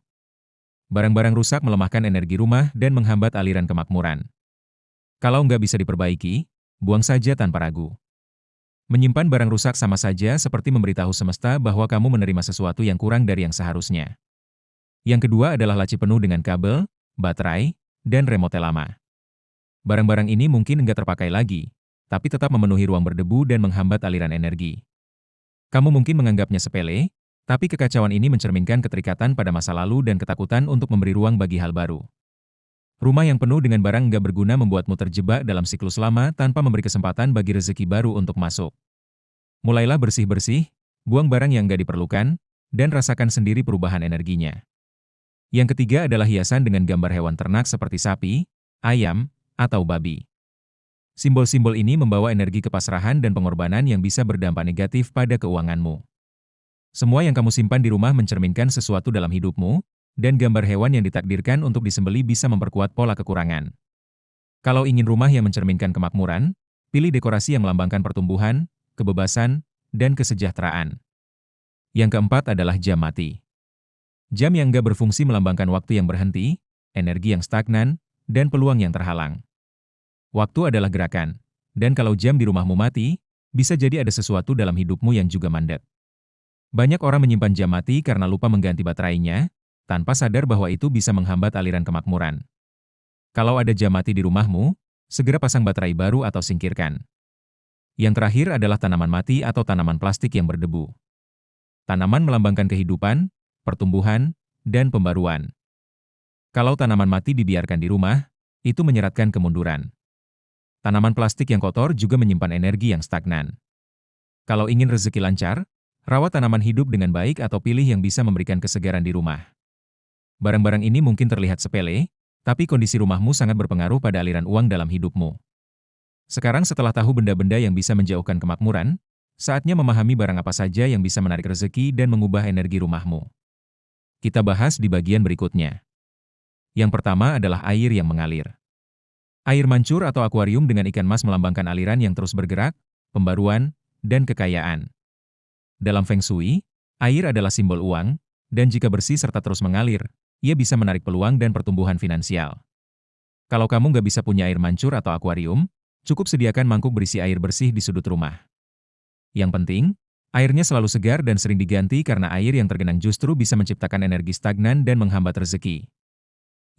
Barang-barang rusak melemahkan energi rumah dan menghambat aliran kemakmuran. Kalau nggak bisa diperbaiki, buang saja tanpa ragu. Menyimpan barang rusak sama saja seperti memberitahu semesta bahwa kamu menerima sesuatu yang kurang dari yang seharusnya. Yang kedua adalah laci penuh dengan kabel, baterai, dan remote lama. Barang-barang ini mungkin nggak terpakai lagi, tapi tetap memenuhi ruang berdebu dan menghambat aliran energi. Kamu mungkin menganggapnya sepele, tapi kekacauan ini mencerminkan keterikatan pada masa lalu dan ketakutan untuk memberi ruang bagi hal baru. Rumah yang penuh dengan barang nggak berguna membuatmu terjebak dalam siklus lama tanpa memberi kesempatan bagi rezeki baru untuk masuk. Mulailah bersih-bersih, buang barang yang nggak diperlukan, dan rasakan sendiri perubahan energinya. Yang ketiga adalah hiasan dengan gambar hewan ternak seperti sapi, ayam, atau babi. Simbol-simbol ini membawa energi kepasrahan dan pengorbanan yang bisa berdampak negatif pada keuanganmu. Semua yang kamu simpan di rumah mencerminkan sesuatu dalam hidupmu, dan gambar hewan yang ditakdirkan untuk disembelih bisa memperkuat pola kekurangan. Kalau ingin rumah yang mencerminkan kemakmuran, pilih dekorasi yang melambangkan pertumbuhan, kebebasan, dan kesejahteraan. Yang keempat adalah jam mati. Jam yang nggak berfungsi melambangkan waktu yang berhenti, energi yang stagnan, dan peluang yang terhalang. Waktu adalah gerakan, dan kalau jam di rumahmu mati, bisa jadi ada sesuatu dalam hidupmu yang juga mandek. Banyak orang menyimpan jam mati karena lupa mengganti baterainya, tanpa sadar bahwa itu bisa menghambat aliran kemakmuran. Kalau ada jam mati di rumahmu, segera pasang baterai baru atau singkirkan. Yang terakhir adalah tanaman mati atau tanaman plastik yang berdebu. Tanaman melambangkan kehidupan, pertumbuhan, dan pembaruan. Kalau tanaman mati dibiarkan di rumah, itu menyeratkan kemunduran. Tanaman plastik yang kotor juga menyimpan energi yang stagnan. Kalau ingin rezeki lancar, rawat tanaman hidup dengan baik atau pilih yang bisa memberikan kesegaran di rumah. Barang-barang ini mungkin terlihat sepele, tapi kondisi rumahmu sangat berpengaruh pada aliran uang dalam hidupmu. Sekarang setelah tahu benda-benda yang bisa menjauhkan kemakmuran, saatnya memahami barang apa saja yang bisa menarik rezeki dan mengubah energi rumahmu. Kita bahas di bagian berikutnya. Yang pertama adalah air yang mengalir. Air mancur atau akuarium dengan ikan mas melambangkan aliran yang terus bergerak, pembaruan, dan kekayaan. Dalam Feng Shui, air adalah simbol uang, dan jika bersih serta terus mengalir, ia bisa menarik peluang dan pertumbuhan finansial. Kalau kamu nggak bisa punya air mancur atau akuarium, cukup sediakan mangkuk berisi air bersih di sudut rumah. Yang penting, airnya selalu segar dan sering diganti karena air yang tergenang justru bisa menciptakan energi stagnan dan menghambat rezeki.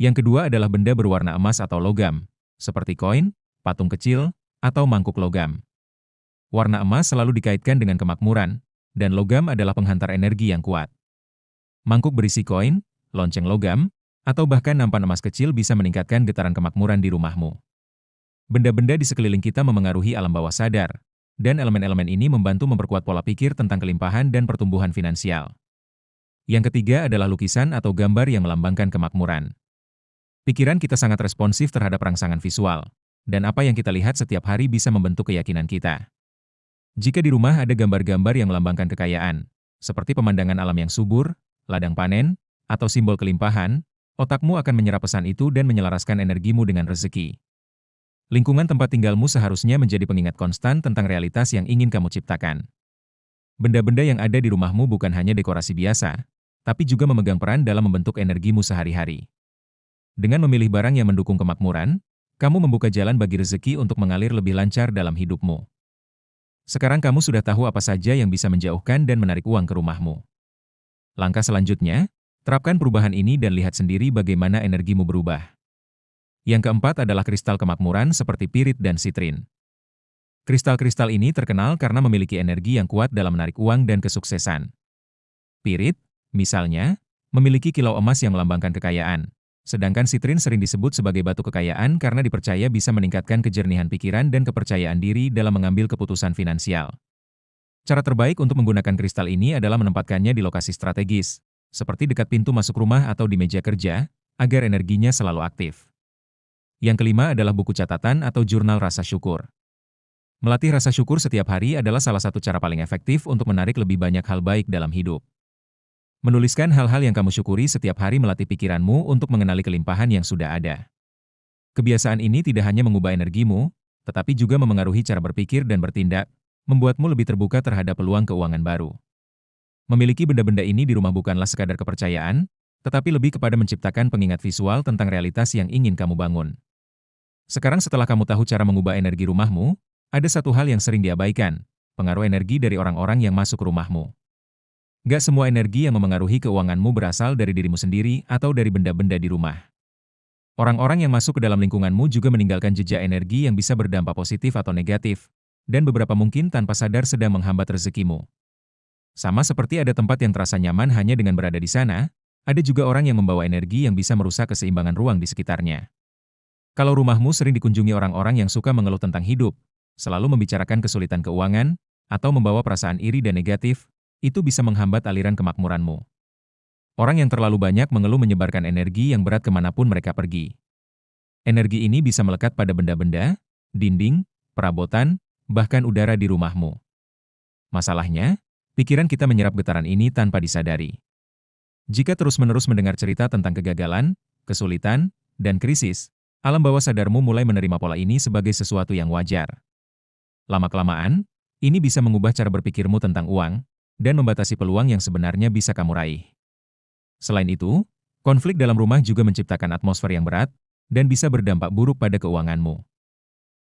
Yang kedua adalah benda berwarna emas atau logam, seperti koin, patung kecil, atau mangkuk logam. Warna emas selalu dikaitkan dengan kemakmuran, dan logam adalah penghantar energi yang kuat. Mangkuk berisi koin, lonceng logam, atau bahkan nampan emas kecil bisa meningkatkan getaran kemakmuran di rumahmu. Benda-benda di sekeliling kita memengaruhi alam bawah sadar, dan elemen-elemen ini membantu memperkuat pola pikir tentang kelimpahan dan pertumbuhan finansial. Yang ketiga adalah lukisan atau gambar yang melambangkan kemakmuran. Pikiran kita sangat responsif terhadap rangsangan visual, dan apa yang kita lihat setiap hari bisa membentuk keyakinan kita. Jika di rumah ada gambar-gambar yang melambangkan kekayaan, seperti pemandangan alam yang subur, ladang panen, atau simbol kelimpahan, otakmu akan menyerap pesan itu dan menyelaraskan energimu dengan rezeki. Lingkungan tempat tinggalmu seharusnya menjadi pengingat konstan tentang realitas yang ingin kamu ciptakan. Benda-benda yang ada di rumahmu bukan hanya dekorasi biasa, tapi juga memegang peran dalam membentuk energimu sehari-hari. Dengan memilih barang yang mendukung kemakmuran, kamu membuka jalan bagi rezeki untuk mengalir lebih lancar dalam hidupmu. Sekarang kamu sudah tahu apa saja yang bisa menjauhkan dan menarik uang ke rumahmu. Langkah selanjutnya, terapkan perubahan ini dan lihat sendiri bagaimana energimu berubah. Yang keempat adalah kristal kemakmuran seperti pirit dan sitrin. Kristal-kristal ini terkenal karena memiliki energi yang kuat dalam menarik uang dan kesuksesan. Pirit, misalnya, memiliki kilau emas yang melambangkan kekayaan. Sedangkan sitrin sering disebut sebagai batu kekayaan karena dipercaya bisa meningkatkan kejernihan pikiran dan kepercayaan diri dalam mengambil keputusan finansial. Cara terbaik untuk menggunakan kristal ini adalah menempatkannya di lokasi strategis, seperti dekat pintu masuk rumah atau di meja kerja, agar energinya selalu aktif. Yang kelima adalah buku catatan atau jurnal rasa syukur. Melatih rasa syukur setiap hari adalah salah satu cara paling efektif untuk menarik lebih banyak hal baik dalam hidup. Menuliskan hal-hal yang kamu syukuri setiap hari melatih pikiranmu untuk mengenali kelimpahan yang sudah ada. Kebiasaan ini tidak hanya mengubah energimu, tetapi juga memengaruhi cara berpikir dan bertindak, membuatmu lebih terbuka terhadap peluang keuangan baru. Memiliki benda-benda ini di rumah bukanlah sekadar kepercayaan, tetapi lebih kepada menciptakan pengingat visual tentang realitas yang ingin kamu bangun. Sekarang setelah kamu tahu cara mengubah energi rumahmu, ada satu hal yang sering diabaikan, pengaruh energi dari orang-orang yang masuk ke rumahmu. Gak semua energi yang memengaruhi keuanganmu berasal dari dirimu sendiri atau dari benda-benda di rumah. Orang-orang yang masuk ke dalam lingkunganmu juga meninggalkan jejak energi yang bisa berdampak positif atau negatif, dan beberapa mungkin tanpa sadar sedang menghambat rezekimu. Sama seperti ada tempat yang terasa nyaman hanya dengan berada di sana, ada juga orang yang membawa energi yang bisa merusak keseimbangan ruang di sekitarnya. Kalau rumahmu sering dikunjungi orang-orang yang suka mengeluh tentang hidup, selalu membicarakan kesulitan keuangan, atau membawa perasaan iri dan negatif, itu bisa menghambat aliran kemakmuranmu. Orang yang terlalu banyak mengeluh menyebarkan energi yang berat kemanapun mereka pergi. Energi ini bisa melekat pada benda-benda, dinding, perabotan, bahkan udara di rumahmu. Masalahnya, pikiran kita menyerap getaran ini tanpa disadari. Jika terus-menerus mendengar cerita tentang kegagalan, kesulitan, dan krisis, alam bawah sadarmu mulai menerima pola ini sebagai sesuatu yang wajar. Lama-kelamaan, ini bisa mengubah cara berpikirmu tentang uang, dan membatasi peluang yang sebenarnya bisa kamu raih. Selain itu, konflik dalam rumah juga menciptakan atmosfer yang berat, dan bisa berdampak buruk pada keuanganmu.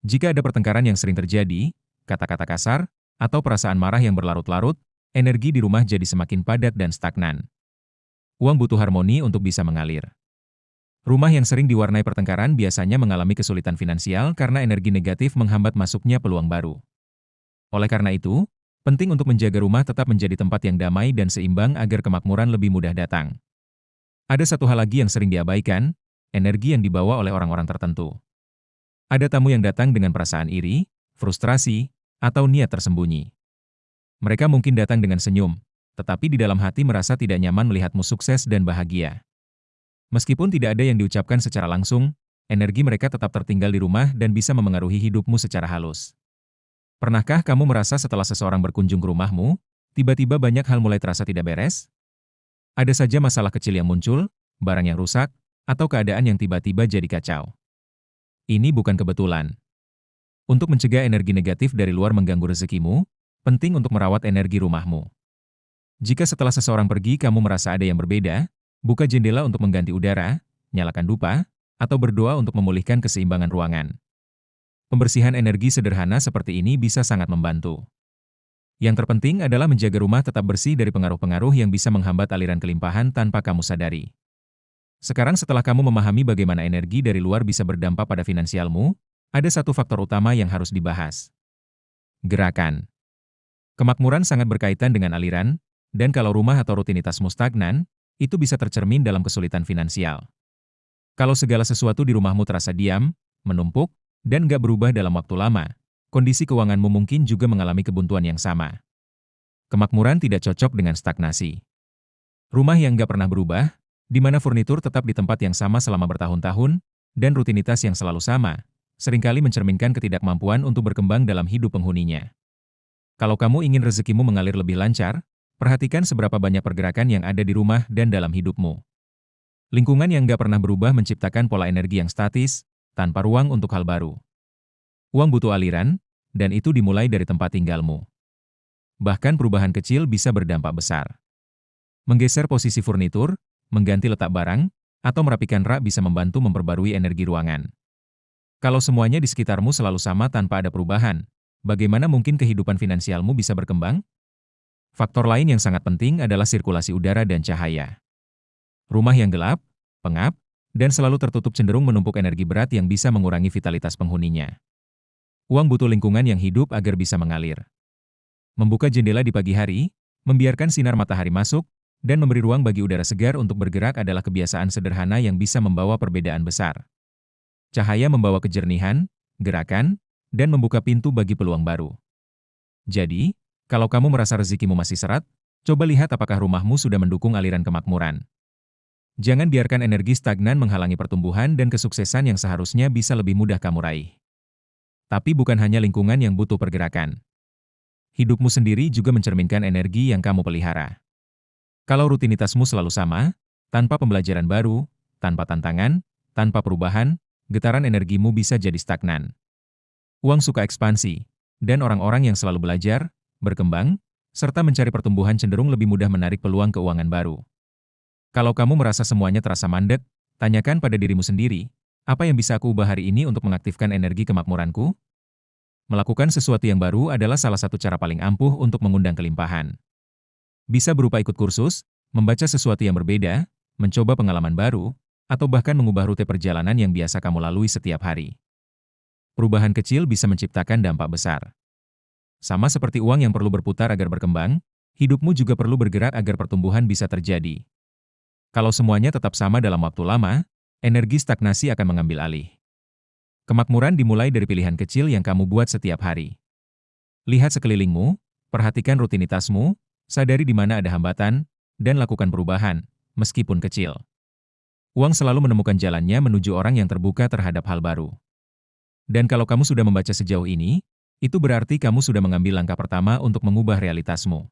Jika ada pertengkaran yang sering terjadi, kata-kata kasar, atau perasaan marah yang berlarut-larut, energi di rumah jadi semakin padat dan stagnan. Uang butuh harmoni untuk bisa mengalir. Rumah yang sering diwarnai pertengkaran biasanya mengalami kesulitan finansial karena energi negatif menghambat masuknya peluang baru. Oleh karena itu, penting untuk menjaga rumah tetap menjadi tempat yang damai dan seimbang agar kemakmuran lebih mudah datang. Ada satu hal lagi yang sering diabaikan, energi yang dibawa oleh orang-orang tertentu. Ada tamu yang datang dengan perasaan iri, frustrasi, atau niat tersembunyi. Mereka mungkin datang dengan senyum, tetapi di dalam hati merasa tidak nyaman melihatmu sukses dan bahagia. Meskipun tidak ada yang diucapkan secara langsung, energi mereka tetap tertinggal di rumah dan bisa memengaruhi hidupmu secara halus. Pernahkah kamu merasa setelah seseorang berkunjung ke rumahmu, tiba-tiba banyak hal mulai terasa tidak beres? Ada saja masalah kecil yang muncul, barang yang rusak, atau keadaan yang tiba-tiba jadi kacau. Ini bukan kebetulan. Untuk mencegah energi negatif dari luar mengganggu rezekimu, penting untuk merawat energi rumahmu. Jika setelah seseorang pergi kamu merasa ada yang berbeda, buka jendela untuk mengganti udara, nyalakan dupa, atau berdoa untuk memulihkan keseimbangan ruangan. Pembersihan energi sederhana seperti ini bisa sangat membantu. Yang terpenting adalah menjaga rumah tetap bersih dari pengaruh-pengaruh yang bisa menghambat aliran kelimpahan tanpa kamu sadari. Sekarang setelah kamu memahami bagaimana energi dari luar bisa berdampak pada finansialmu, ada satu faktor utama yang harus dibahas. Gerakan. Kemakmuran sangat berkaitan dengan aliran, dan kalau rumah atau rutinitasmu stagnan, itu bisa tercermin dalam kesulitan finansial. Kalau segala sesuatu di rumahmu terasa diam, menumpuk, dan nggak berubah dalam waktu lama, kondisi keuanganmu mungkin juga mengalami kebuntuan yang sama. Kemakmuran tidak cocok dengan stagnasi. Rumah yang nggak pernah berubah, di mana furnitur tetap di tempat yang sama selama bertahun-tahun, dan rutinitas yang selalu sama, seringkali mencerminkan ketidakmampuan untuk berkembang dalam hidup penghuninya. Kalau kamu ingin rezekimu mengalir lebih lancar, perhatikan seberapa banyak pergerakan yang ada di rumah dan dalam hidupmu. Lingkungan yang nggak pernah berubah menciptakan pola energi yang statis, tanpa ruang untuk hal baru. Uang butuh aliran, dan itu dimulai dari tempat tinggalmu. Bahkan perubahan kecil bisa berdampak besar. Menggeser posisi furnitur, mengganti letak barang, atau merapikan rak bisa membantu memperbarui energi ruangan. Kalau semuanya di sekitarmu selalu sama tanpa ada perubahan, bagaimana mungkin kehidupan finansialmu bisa berkembang? Faktor lain yang sangat penting adalah sirkulasi udara dan cahaya. Rumah yang gelap, pengap, dan selalu tertutup cenderung menumpuk energi berat yang bisa mengurangi vitalitas penghuninya. Uang butuh lingkungan yang hidup agar bisa mengalir. Membuka jendela di pagi hari, membiarkan sinar matahari masuk, dan memberi ruang bagi udara segar untuk bergerak adalah kebiasaan sederhana yang bisa membawa perbedaan besar. Cahaya membawa kejernihan, gerakan, dan membuka pintu bagi peluang baru. Jadi, kalau kamu merasa rezekimu masih seret, coba lihat apakah rumahmu sudah mendukung aliran kemakmuran. Jangan biarkan energi stagnan menghalangi pertumbuhan dan kesuksesan yang seharusnya bisa lebih mudah kamu raih. Tapi bukan hanya lingkungan yang butuh pergerakan. Hidupmu sendiri juga mencerminkan energi yang kamu pelihara. Kalau rutinitasmu selalu sama, tanpa pembelajaran baru, tanpa tantangan, tanpa perubahan, getaran energimu bisa jadi stagnan. Uang suka ekspansi, dan orang-orang yang selalu belajar, berkembang, serta mencari pertumbuhan cenderung lebih mudah menarik peluang keuangan baru. Kalau kamu merasa semuanya terasa mandek, tanyakan pada dirimu sendiri, apa yang bisa aku ubah hari ini untuk mengaktifkan energi kemakmuranku? Melakukan sesuatu yang baru adalah salah satu cara paling ampuh untuk mengundang kelimpahan. Bisa berupa ikut kursus, membaca sesuatu yang berbeda, mencoba pengalaman baru, atau bahkan mengubah rute perjalanan yang biasa kamu lalui setiap hari. Perubahan kecil bisa menciptakan dampak besar. Sama seperti uang yang perlu berputar agar berkembang, hidupmu juga perlu bergerak agar pertumbuhan bisa terjadi. Kalau semuanya tetap sama dalam waktu lama, energi stagnasi akan mengambil alih. Kemakmuran dimulai dari pilihan kecil yang kamu buat setiap hari. Lihat sekelilingmu, perhatikan rutinitasmu, Sadari di mana ada hambatan, dan lakukan perubahan, meskipun kecil. Uang selalu menemukan jalannya menuju orang yang terbuka terhadap hal baru. Dan kalau kamu sudah membaca sejauh ini, itu berarti kamu sudah mengambil langkah pertama untuk mengubah realitasmu.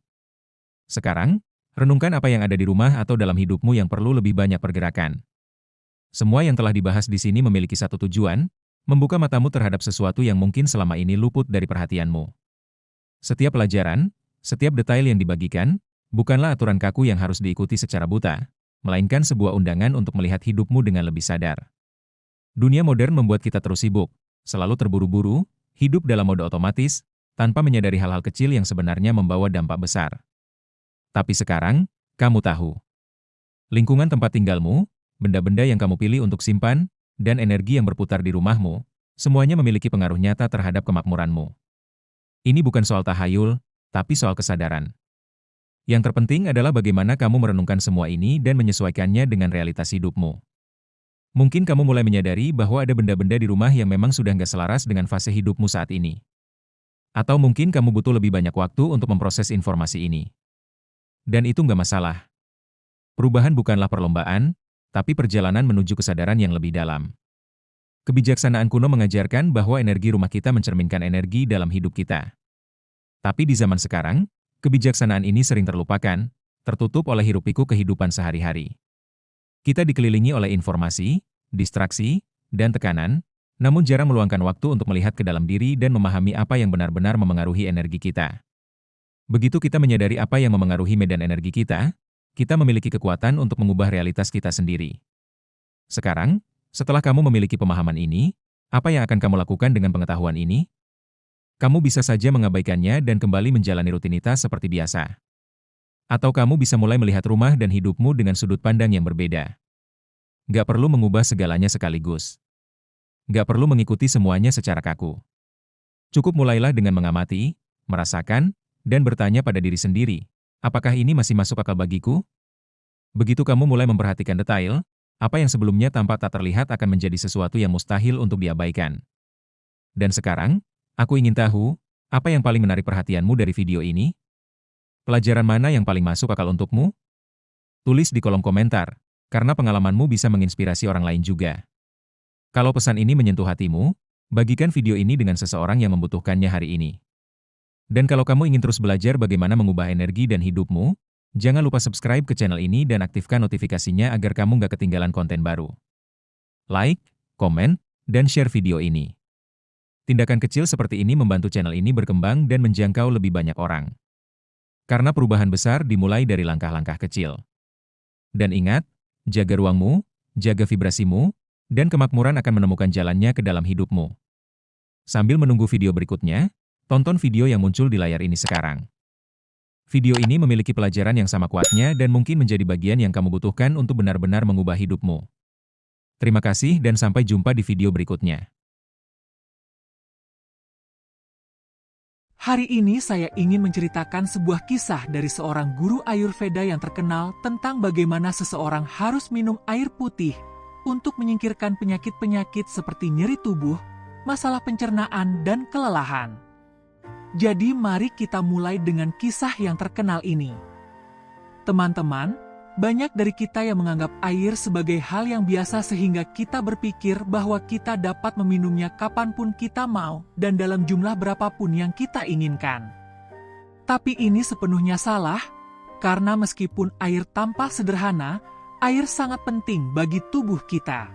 Sekarang, renungkan apa yang ada di rumah atau dalam hidupmu yang perlu lebih banyak pergerakan. Semua yang telah dibahas di sini memiliki satu tujuan, membuka matamu terhadap sesuatu yang mungkin selama ini luput dari perhatianmu. Setiap pelajaran, setiap detail yang dibagikan, bukanlah aturan kaku yang harus diikuti secara buta, melainkan sebuah undangan untuk melihat hidupmu dengan lebih sadar. Dunia modern membuat kita terus sibuk, selalu terburu-buru, hidup dalam mode otomatis, tanpa menyadari hal-hal kecil yang sebenarnya membawa dampak besar. Tapi sekarang, kamu tahu. Lingkungan tempat tinggalmu, benda-benda yang kamu pilih untuk simpan, dan energi yang berputar di rumahmu, semuanya memiliki pengaruh nyata terhadap kemakmuranmu. Ini bukan soal tahayul, tapi soal kesadaran. Yang terpenting adalah bagaimana kamu merenungkan semua ini dan menyesuaikannya dengan realitas hidupmu. Mungkin kamu mulai menyadari bahwa ada benda-benda di rumah yang memang sudah nggak selaras dengan fase hidupmu saat ini. Atau mungkin kamu butuh lebih banyak waktu untuk memproses informasi ini. Dan itu nggak masalah. Perubahan bukanlah perlombaan, tapi perjalanan menuju kesadaran yang lebih dalam. Kebijaksanaan kuno mengajarkan bahwa energi rumah kita mencerminkan energi dalam hidup kita. Tapi di zaman sekarang, kebijaksanaan ini sering terlupakan, tertutup oleh hiruk-pikuk kehidupan sehari-hari. Kita dikelilingi oleh informasi, distraksi, dan tekanan, namun jarang meluangkan waktu untuk melihat ke dalam diri dan memahami apa yang benar-benar memengaruhi energi kita. Begitu kita menyadari apa yang memengaruhi medan energi kita memiliki kekuatan untuk mengubah realitas kita sendiri. Sekarang, setelah kamu memiliki pemahaman ini, apa yang akan kamu lakukan dengan pengetahuan ini? Kamu bisa saja mengabaikannya dan kembali menjalani rutinitas seperti biasa. Atau kamu bisa mulai melihat rumah dan hidupmu dengan sudut pandang yang berbeda. Gak perlu mengubah segalanya sekaligus. Gak perlu mengikuti semuanya secara kaku. Cukup mulailah dengan mengamati, merasakan, dan bertanya pada diri sendiri, apakah ini masih masuk akal bagiku? Begitu kamu mulai memperhatikan detail, apa yang sebelumnya tampak tak terlihat akan menjadi sesuatu yang mustahil untuk diabaikan. Dan sekarang, aku ingin tahu, apa yang paling menarik perhatianmu dari video ini? Pelajaran mana yang paling masuk akal untukmu? Tulis di kolom komentar, karena pengalamanmu bisa menginspirasi orang lain juga. Kalau pesan ini menyentuh hatimu, bagikan video ini dengan seseorang yang membutuhkannya hari ini. Dan kalau kamu ingin terus belajar bagaimana mengubah energi dan hidupmu, jangan lupa subscribe ke channel ini dan aktifkan notifikasinya agar kamu nggak ketinggalan konten baru. Like, komen, dan share video ini. Tindakan kecil seperti ini membantu channel ini berkembang dan menjangkau lebih banyak orang. Karena perubahan besar dimulai dari langkah-langkah kecil. Dan ingat, jaga ruangmu, jaga vibrasimu, dan kemakmuran akan menemukan jalannya ke dalam hidupmu. Sambil menunggu video berikutnya, tonton video yang muncul di layar ini sekarang. Video ini memiliki pelajaran yang sama kuatnya dan mungkin menjadi bagian yang kamu butuhkan untuk benar-benar mengubah hidupmu. Terima kasih dan sampai jumpa di video berikutnya. Hari ini saya ingin menceritakan sebuah kisah dari seorang guru Ayurveda yang terkenal tentang bagaimana seseorang harus minum air putih untuk menyingkirkan penyakit-penyakit seperti nyeri tubuh, masalah pencernaan, dan kelelahan. Jadi mari kita mulai dengan kisah yang terkenal ini. Teman-teman, banyak dari kita yang menganggap air sebagai hal yang biasa sehingga kita berpikir bahwa kita dapat meminumnya kapanpun kita mau dan dalam jumlah berapapun yang kita inginkan. Tapi ini sepenuhnya salah, karena meskipun air tampak sederhana, air sangat penting bagi tubuh kita.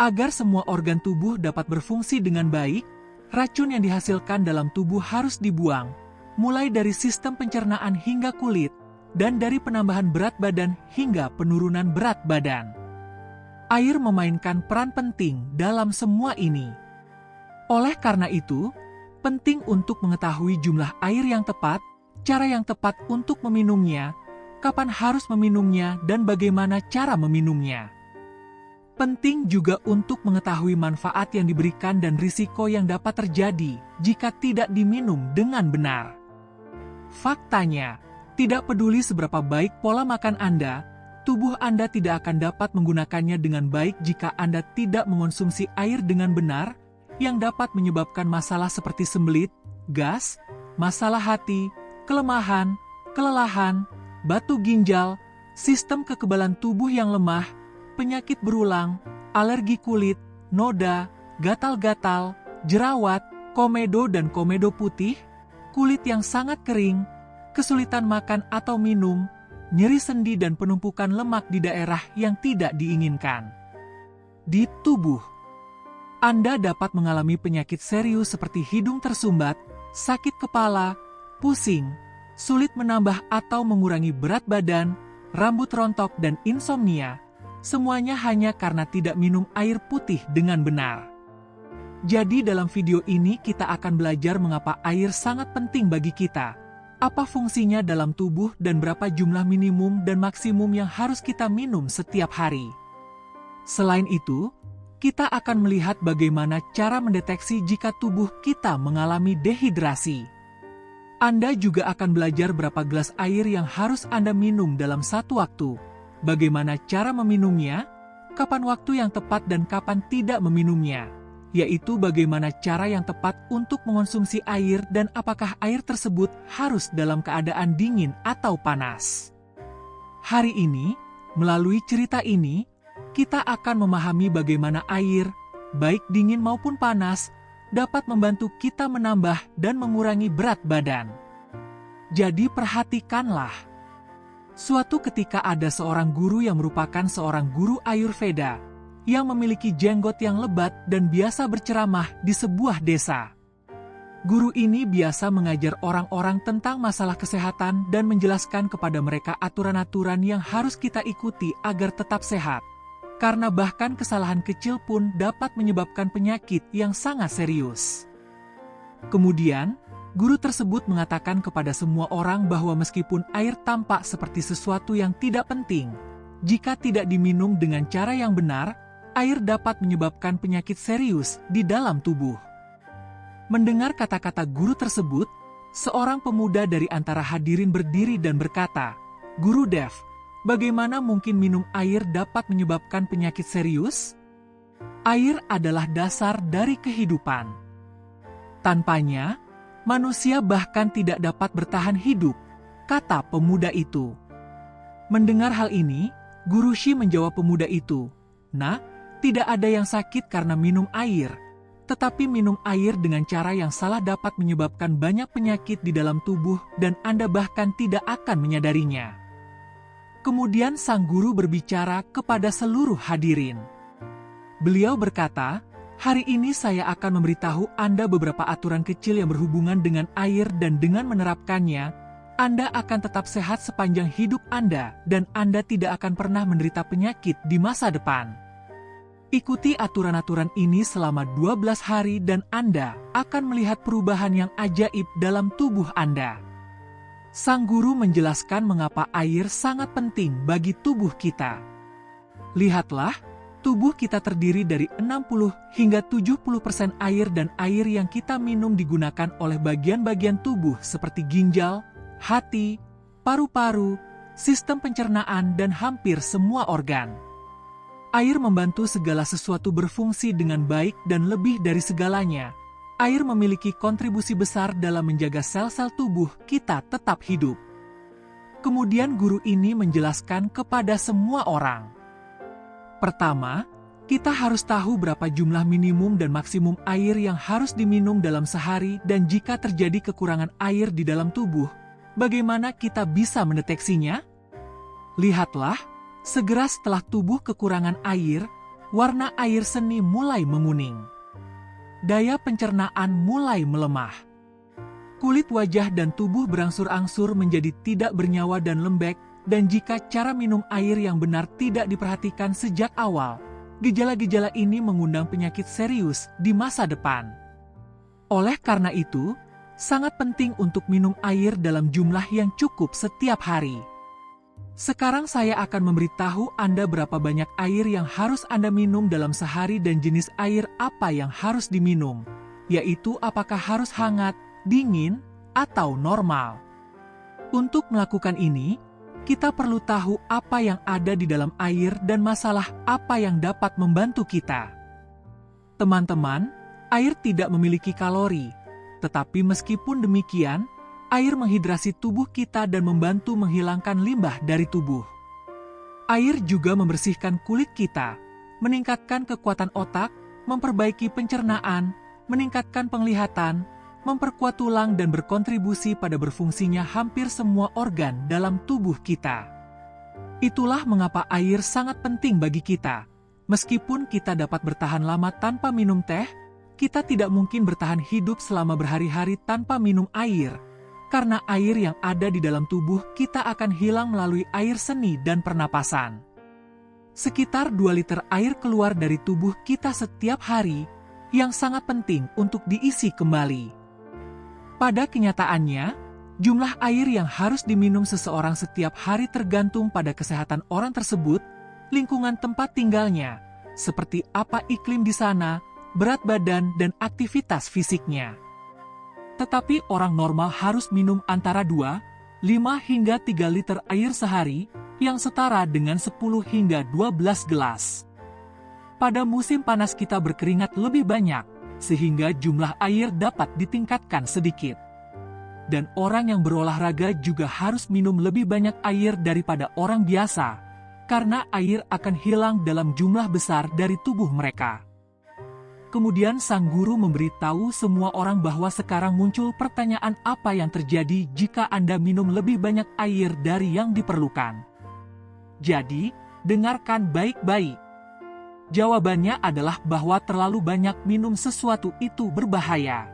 Agar semua organ tubuh dapat berfungsi dengan baik, racun yang dihasilkan dalam tubuh harus dibuang, mulai dari sistem pencernaan hingga kulit, dan dari penambahan berat badan hingga penurunan berat badan. Air memainkan peran penting dalam semua ini. Oleh karena itu, penting untuk mengetahui jumlah air yang tepat, cara yang tepat untuk meminumnya, kapan harus meminumnya, dan bagaimana cara meminumnya. Penting juga untuk mengetahui manfaat yang diberikan dan risiko yang dapat terjadi jika tidak diminum dengan benar. Faktanya, tidak peduli seberapa baik pola makan Anda, tubuh Anda tidak akan dapat menggunakannya dengan baik jika Anda tidak mengonsumsi air dengan benar, yang dapat menyebabkan masalah seperti sembelit, gas, masalah hati, kelemahan, kelelahan, batu ginjal, sistem kekebalan tubuh yang lemah, penyakit berulang, alergi kulit, noda, gatal-gatal, jerawat, komedo dan komedo putih, kulit yang sangat kering, kesulitan makan atau minum, nyeri sendi dan penumpukan lemak di daerah yang tidak diinginkan. Di tubuh, Anda dapat mengalami penyakit serius seperti hidung tersumbat, sakit kepala, pusing, sulit menambah atau mengurangi berat badan, rambut rontok dan insomnia. Semuanya hanya karena tidak minum air putih dengan benar. Jadi dalam video ini kita akan belajar mengapa air sangat penting bagi kita, apa fungsinya dalam tubuh dan berapa jumlah minimum dan maksimum yang harus kita minum setiap hari. Selain itu, kita akan melihat bagaimana cara mendeteksi jika tubuh kita mengalami dehidrasi. Anda juga akan belajar berapa gelas air yang harus Anda minum dalam satu waktu, bagaimana cara meminumnya, kapan waktu yang tepat dan kapan tidak meminumnya, yaitu bagaimana cara yang tepat untuk mengonsumsi air dan apakah air tersebut harus dalam keadaan dingin atau panas. Hari ini, melalui cerita ini, kita akan memahami bagaimana air, baik dingin maupun panas, dapat membantu kita menambah dan mengurangi berat badan. Jadi perhatikanlah. Suatu ketika ada seorang guru yang merupakan seorang guru Ayurveda, yang memiliki jenggot yang lebat dan biasa berceramah di sebuah desa. Guru ini biasa mengajar orang-orang tentang masalah kesehatan dan menjelaskan kepada mereka aturan-aturan yang harus kita ikuti agar tetap sehat. Karena bahkan kesalahan kecil pun dapat menyebabkan penyakit yang sangat serius. Kemudian, guru tersebut mengatakan kepada semua orang bahwa meskipun air tampak seperti sesuatu yang tidak penting, jika tidak diminum dengan cara yang benar, air dapat menyebabkan penyakit serius di dalam tubuh. Mendengar kata-kata guru tersebut, seorang pemuda dari antara hadirin berdiri dan berkata, "Guru Dev, bagaimana mungkin minum air dapat menyebabkan penyakit serius? Air adalah dasar dari kehidupan. Tanpanya, manusia bahkan tidak dapat bertahan hidup," kata pemuda itu. Mendengar hal ini, Guru Shi menjawab pemuda itu, "Nah, tidak ada yang sakit karena minum air, tetapi minum air dengan cara yang salah dapat menyebabkan banyak penyakit di dalam tubuh dan Anda bahkan tidak akan menyadarinya." Kemudian sang guru berbicara kepada seluruh hadirin. Beliau berkata, "Hari ini saya akan memberitahu Anda beberapa aturan kecil yang berhubungan dengan air dan dengan menerapkannya, Anda akan tetap sehat sepanjang hidup Anda dan Anda tidak akan pernah menderita penyakit di masa depan. Ikuti aturan-aturan ini selama 12 hari dan Anda akan melihat perubahan yang ajaib dalam tubuh Anda." Sang guru menjelaskan mengapa air sangat penting bagi tubuh kita. Lihatlah, tubuh kita terdiri dari 60 hingga 70% air dan air yang kita minum digunakan oleh bagian-bagian tubuh seperti ginjal, hati, paru-paru, sistem pencernaan dan hampir semua organ. Air membantu segala sesuatu berfungsi dengan baik dan lebih dari segalanya, air memiliki kontribusi besar dalam menjaga sel-sel tubuh kita tetap hidup. Kemudian guru ini menjelaskan kepada semua orang. Pertama, kita harus tahu berapa jumlah minimum dan maksimum air yang harus diminum dalam sehari dan jika terjadi kekurangan air di dalam tubuh, bagaimana kita bisa mendeteksinya? Lihatlah, segera setelah tubuh kekurangan air, warna air seni mulai menguning. Daya pencernaan mulai melemah. Kulit wajah dan tubuh berangsur-angsur menjadi tidak bernyawa dan lembek, dan jika cara minum air yang benar tidak diperhatikan sejak awal, gejala-gejala ini mengundang penyakit serius di masa depan. Oleh karena itu, sangat penting untuk minum air dalam jumlah yang cukup setiap hari. Sekarang saya akan memberitahu Anda berapa banyak air yang harus Anda minum dalam sehari dan jenis air apa yang harus diminum, yaitu apakah harus hangat, dingin, atau normal. Untuk melakukan ini, kita perlu tahu apa yang ada di dalam air dan masalah apa yang dapat membantu kita. Teman-teman, air tidak memiliki kalori, tetapi meskipun demikian, Air menghidrasi tubuh kita dan membantu menghilangkan limbah dari tubuh. Air juga membersihkan kulit kita, meningkatkan kekuatan otak, memperbaiki pencernaan, meningkatkan penglihatan, memperkuat tulang dan berkontribusi pada berfungsinya hampir semua organ dalam tubuh kita. Itulah mengapa air sangat penting bagi kita. Meskipun kita dapat bertahan lama tanpa minum teh, kita tidak mungkin bertahan hidup selama berhari-hari tanpa minum air. Karena air yang ada di dalam tubuh kita akan hilang melalui air seni dan pernapasan. Sekitar 2 liter air keluar dari tubuh kita setiap hari, yang sangat penting untuk diisi kembali. Pada kenyataannya, jumlah air yang harus diminum seseorang setiap hari tergantung pada kesehatan orang tersebut, lingkungan tempat tinggalnya, seperti apa iklim di sana, berat badan, dan aktivitas fisiknya. Tetapi orang normal harus minum antara 2, 5 hingga 3 liter air sehari, yang setara dengan 10 hingga 12 gelas. Pada musim panas kita berkeringat lebih banyak, sehingga jumlah air dapat ditingkatkan sedikit. Dan orang yang berolahraga juga harus minum lebih banyak air daripada orang biasa, karena air akan hilang dalam jumlah besar dari tubuh mereka. Kemudian sang guru memberitahu semua orang bahwa sekarang muncul pertanyaan apa yang terjadi jika Anda minum lebih banyak air dari yang diperlukan. Jadi, dengarkan baik-baik. Jawabannya adalah bahwa terlalu banyak minum sesuatu itu berbahaya.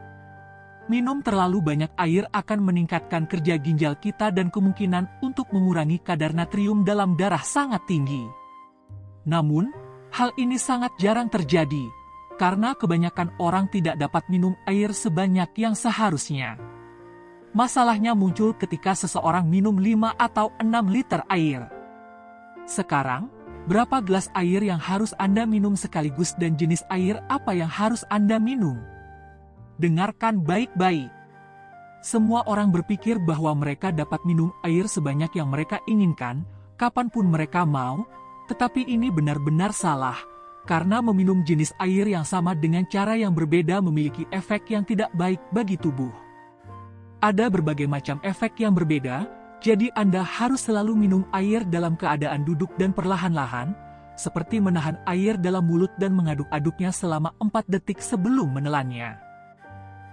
Minum terlalu banyak air akan meningkatkan kerja ginjal kita dan kemungkinan untuk mengurangi kadar natrium dalam darah sangat tinggi. Namun, hal ini sangat jarang terjadi, karena kebanyakan orang tidak dapat minum air sebanyak yang seharusnya. Masalahnya muncul ketika seseorang minum 5 atau 6 liter air. Sekarang, berapa gelas air yang harus Anda minum sekaligus dan jenis air apa yang harus Anda minum? Dengarkan baik-baik. Semua orang berpikir bahwa mereka dapat minum air sebanyak yang mereka inginkan, kapanpun mereka mau, tetapi ini benar-benar salah. Karena meminum jenis air yang sama dengan cara yang berbeda memiliki efek yang tidak baik bagi tubuh. Ada berbagai macam efek yang berbeda, jadi Anda harus selalu minum air dalam keadaan duduk dan perlahan-lahan, seperti menahan air dalam mulut dan mengaduk-aduknya selama 4 detik sebelum menelannya.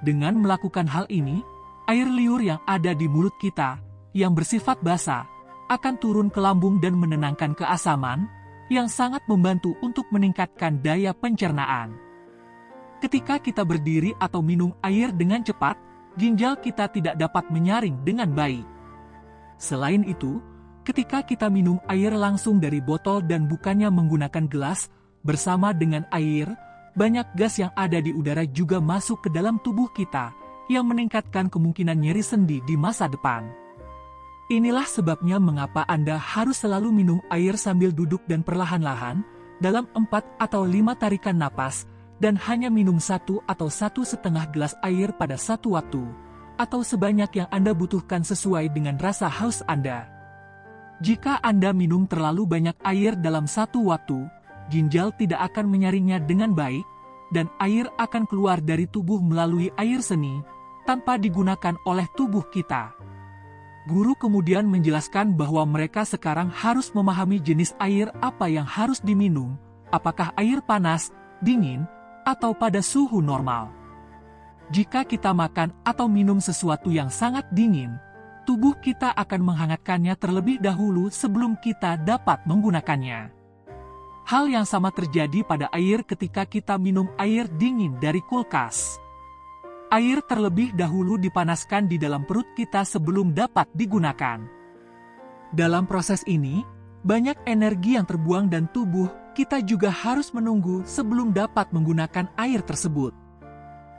Dengan melakukan hal ini, air liur yang ada di mulut kita, yang bersifat basa, akan turun ke lambung dan menenangkan keasaman, yang sangat membantu untuk meningkatkan daya pencernaan. Ketika kita berdiri atau minum air dengan cepat, ginjal kita tidak dapat menyaring dengan baik. Selain itu, ketika kita minum air langsung dari botol dan bukannya menggunakan gelas, bersama dengan air, banyak gas yang ada di udara juga masuk ke dalam tubuh kita, yang meningkatkan kemungkinan nyeri sendi di masa depan. Inilah sebabnya mengapa Anda harus selalu minum air sambil duduk dan perlahan-lahan, dalam 4 atau 5 tarikan napas, dan hanya minum 1 atau 1,5 gelas air pada satu waktu, atau sebanyak yang Anda butuhkan sesuai dengan rasa haus Anda. Jika Anda minum terlalu banyak air dalam satu waktu, ginjal tidak akan menyaringnya dengan baik, dan air akan keluar dari tubuh melalui air seni, tanpa digunakan oleh tubuh kita. Guru kemudian menjelaskan bahwa mereka sekarang harus memahami jenis air apa yang harus diminum, apakah air panas, dingin, atau pada suhu normal. Jika kita makan atau minum sesuatu yang sangat dingin, tubuh kita akan menghangatkannya terlebih dahulu sebelum kita dapat menggunakannya. Hal yang sama terjadi pada air ketika kita minum air dingin dari kulkas. Air terlebih dahulu dipanaskan di dalam perut kita sebelum dapat digunakan. Dalam proses ini, banyak energi yang terbuang dan tubuh kita juga harus menunggu sebelum dapat menggunakan air tersebut.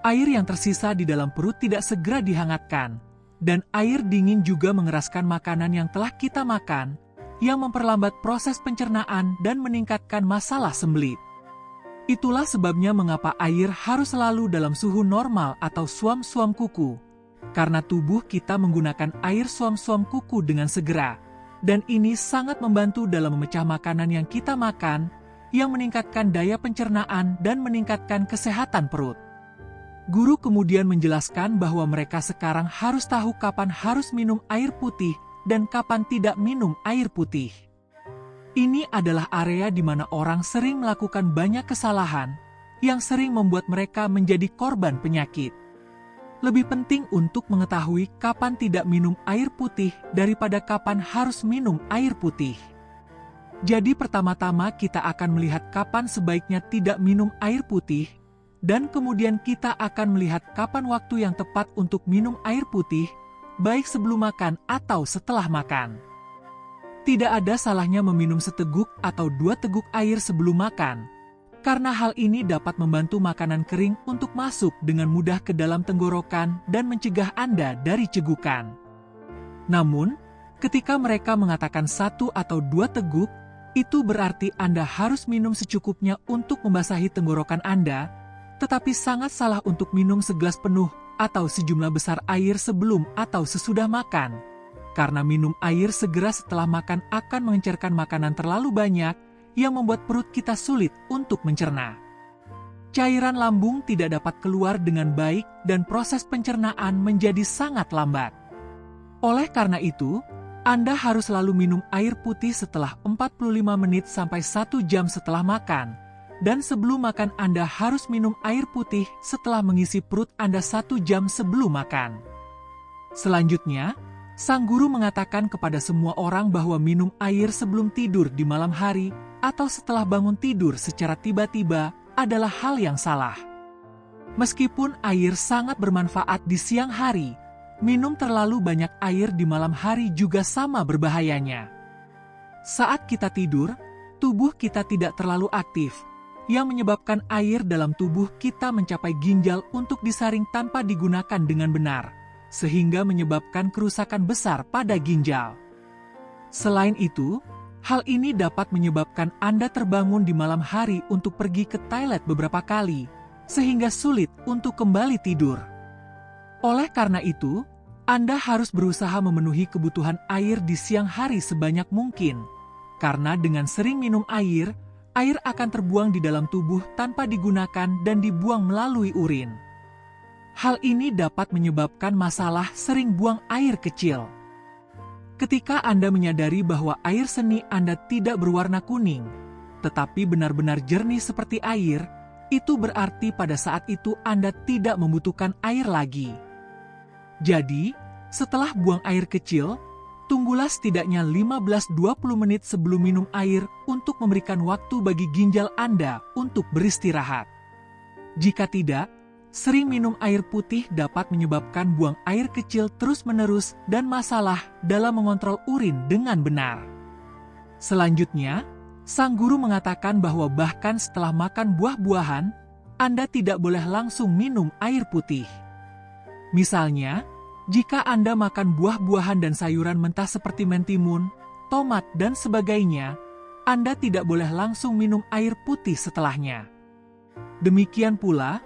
Air yang tersisa di dalam perut tidak segera dihangatkan, dan air dingin juga mengeraskan makanan yang telah kita makan, yang memperlambat proses pencernaan dan meningkatkan masalah sembelit. Itulah sebabnya mengapa air harus selalu dalam suhu normal atau suam-suam kuku. Karena tubuh kita menggunakan air suam-suam kuku dengan segera. Dan ini sangat membantu dalam memecah makanan yang kita makan, yang meningkatkan daya pencernaan dan meningkatkan kesehatan perut. Guru kemudian menjelaskan bahwa mereka sekarang harus tahu kapan harus minum air putih dan kapan tidak minum air putih. Ini adalah area di mana orang sering melakukan banyak kesalahan yang sering membuat mereka menjadi korban penyakit. Lebih penting untuk mengetahui kapan tidak minum air putih daripada kapan harus minum air putih. Jadi pertama-tama kita akan melihat kapan sebaiknya tidak minum air putih, dan kemudian kita akan melihat kapan waktu yang tepat untuk minum air putih, baik sebelum makan atau setelah makan. Tidak ada salahnya meminum seteguk atau 2 teguk air sebelum makan, karena hal ini dapat membantu makanan kering untuk masuk dengan mudah ke dalam tenggorokan dan mencegah Anda dari cegukan. Namun, ketika mereka mengatakan 1 atau 2 teguk, itu berarti Anda harus minum secukupnya untuk membasahi tenggorokan Anda, tetapi sangat salah untuk minum segelas penuh atau sejumlah besar air sebelum atau sesudah makan. Karena minum air segera setelah makan akan mengencerkan makanan terlalu banyak yang membuat perut kita sulit untuk mencerna. Cairan lambung tidak dapat keluar dengan baik dan proses pencernaan menjadi sangat lambat. Oleh karena itu, Anda harus selalu minum air putih setelah 45 menit sampai 1 jam setelah makan. Dan sebelum makan Anda harus minum air putih setelah mengisi perut Anda 1 jam sebelum makan. Selanjutnya, sang guru mengatakan kepada semua orang bahwa minum air sebelum tidur di malam hari atau setelah bangun tidur secara tiba-tiba adalah hal yang salah. Meskipun air sangat bermanfaat di siang hari, minum terlalu banyak air di malam hari juga sama berbahayanya. Saat kita tidur, tubuh kita tidak terlalu aktif, yang menyebabkan air dalam tubuh kita mencapai ginjal untuk disaring tanpa digunakan dengan benar, sehingga menyebabkan kerusakan besar pada ginjal. Selain itu, hal ini dapat menyebabkan Anda terbangun di malam hari untuk pergi ke toilet beberapa kali, sehingga sulit untuk kembali tidur. Oleh karena itu, Anda harus berusaha memenuhi kebutuhan air di siang hari sebanyak mungkin, karena dengan sering minum air akan terbuang di dalam tubuh tanpa digunakan dan dibuang melalui urin. Hal ini dapat menyebabkan masalah sering buang air kecil. Ketika Anda menyadari bahwa air seni Anda tidak berwarna kuning, tetapi benar-benar jernih seperti air, itu berarti pada saat itu Anda tidak membutuhkan air lagi. Jadi, setelah buang air kecil, tunggulah setidaknya 15-20 menit sebelum minum air untuk memberikan waktu bagi ginjal Anda untuk beristirahat. Jika tidak, sering minum air putih dapat menyebabkan buang air kecil terus-menerus dan masalah dalam mengontrol urin dengan benar. Selanjutnya, sang guru mengatakan bahwa bahkan setelah makan buah-buahan, Anda tidak boleh langsung minum air putih. Misalnya, jika Anda makan buah-buahan dan sayuran mentah seperti mentimun, tomat, dan sebagainya, Anda tidak boleh langsung minum air putih setelahnya. Demikian pula,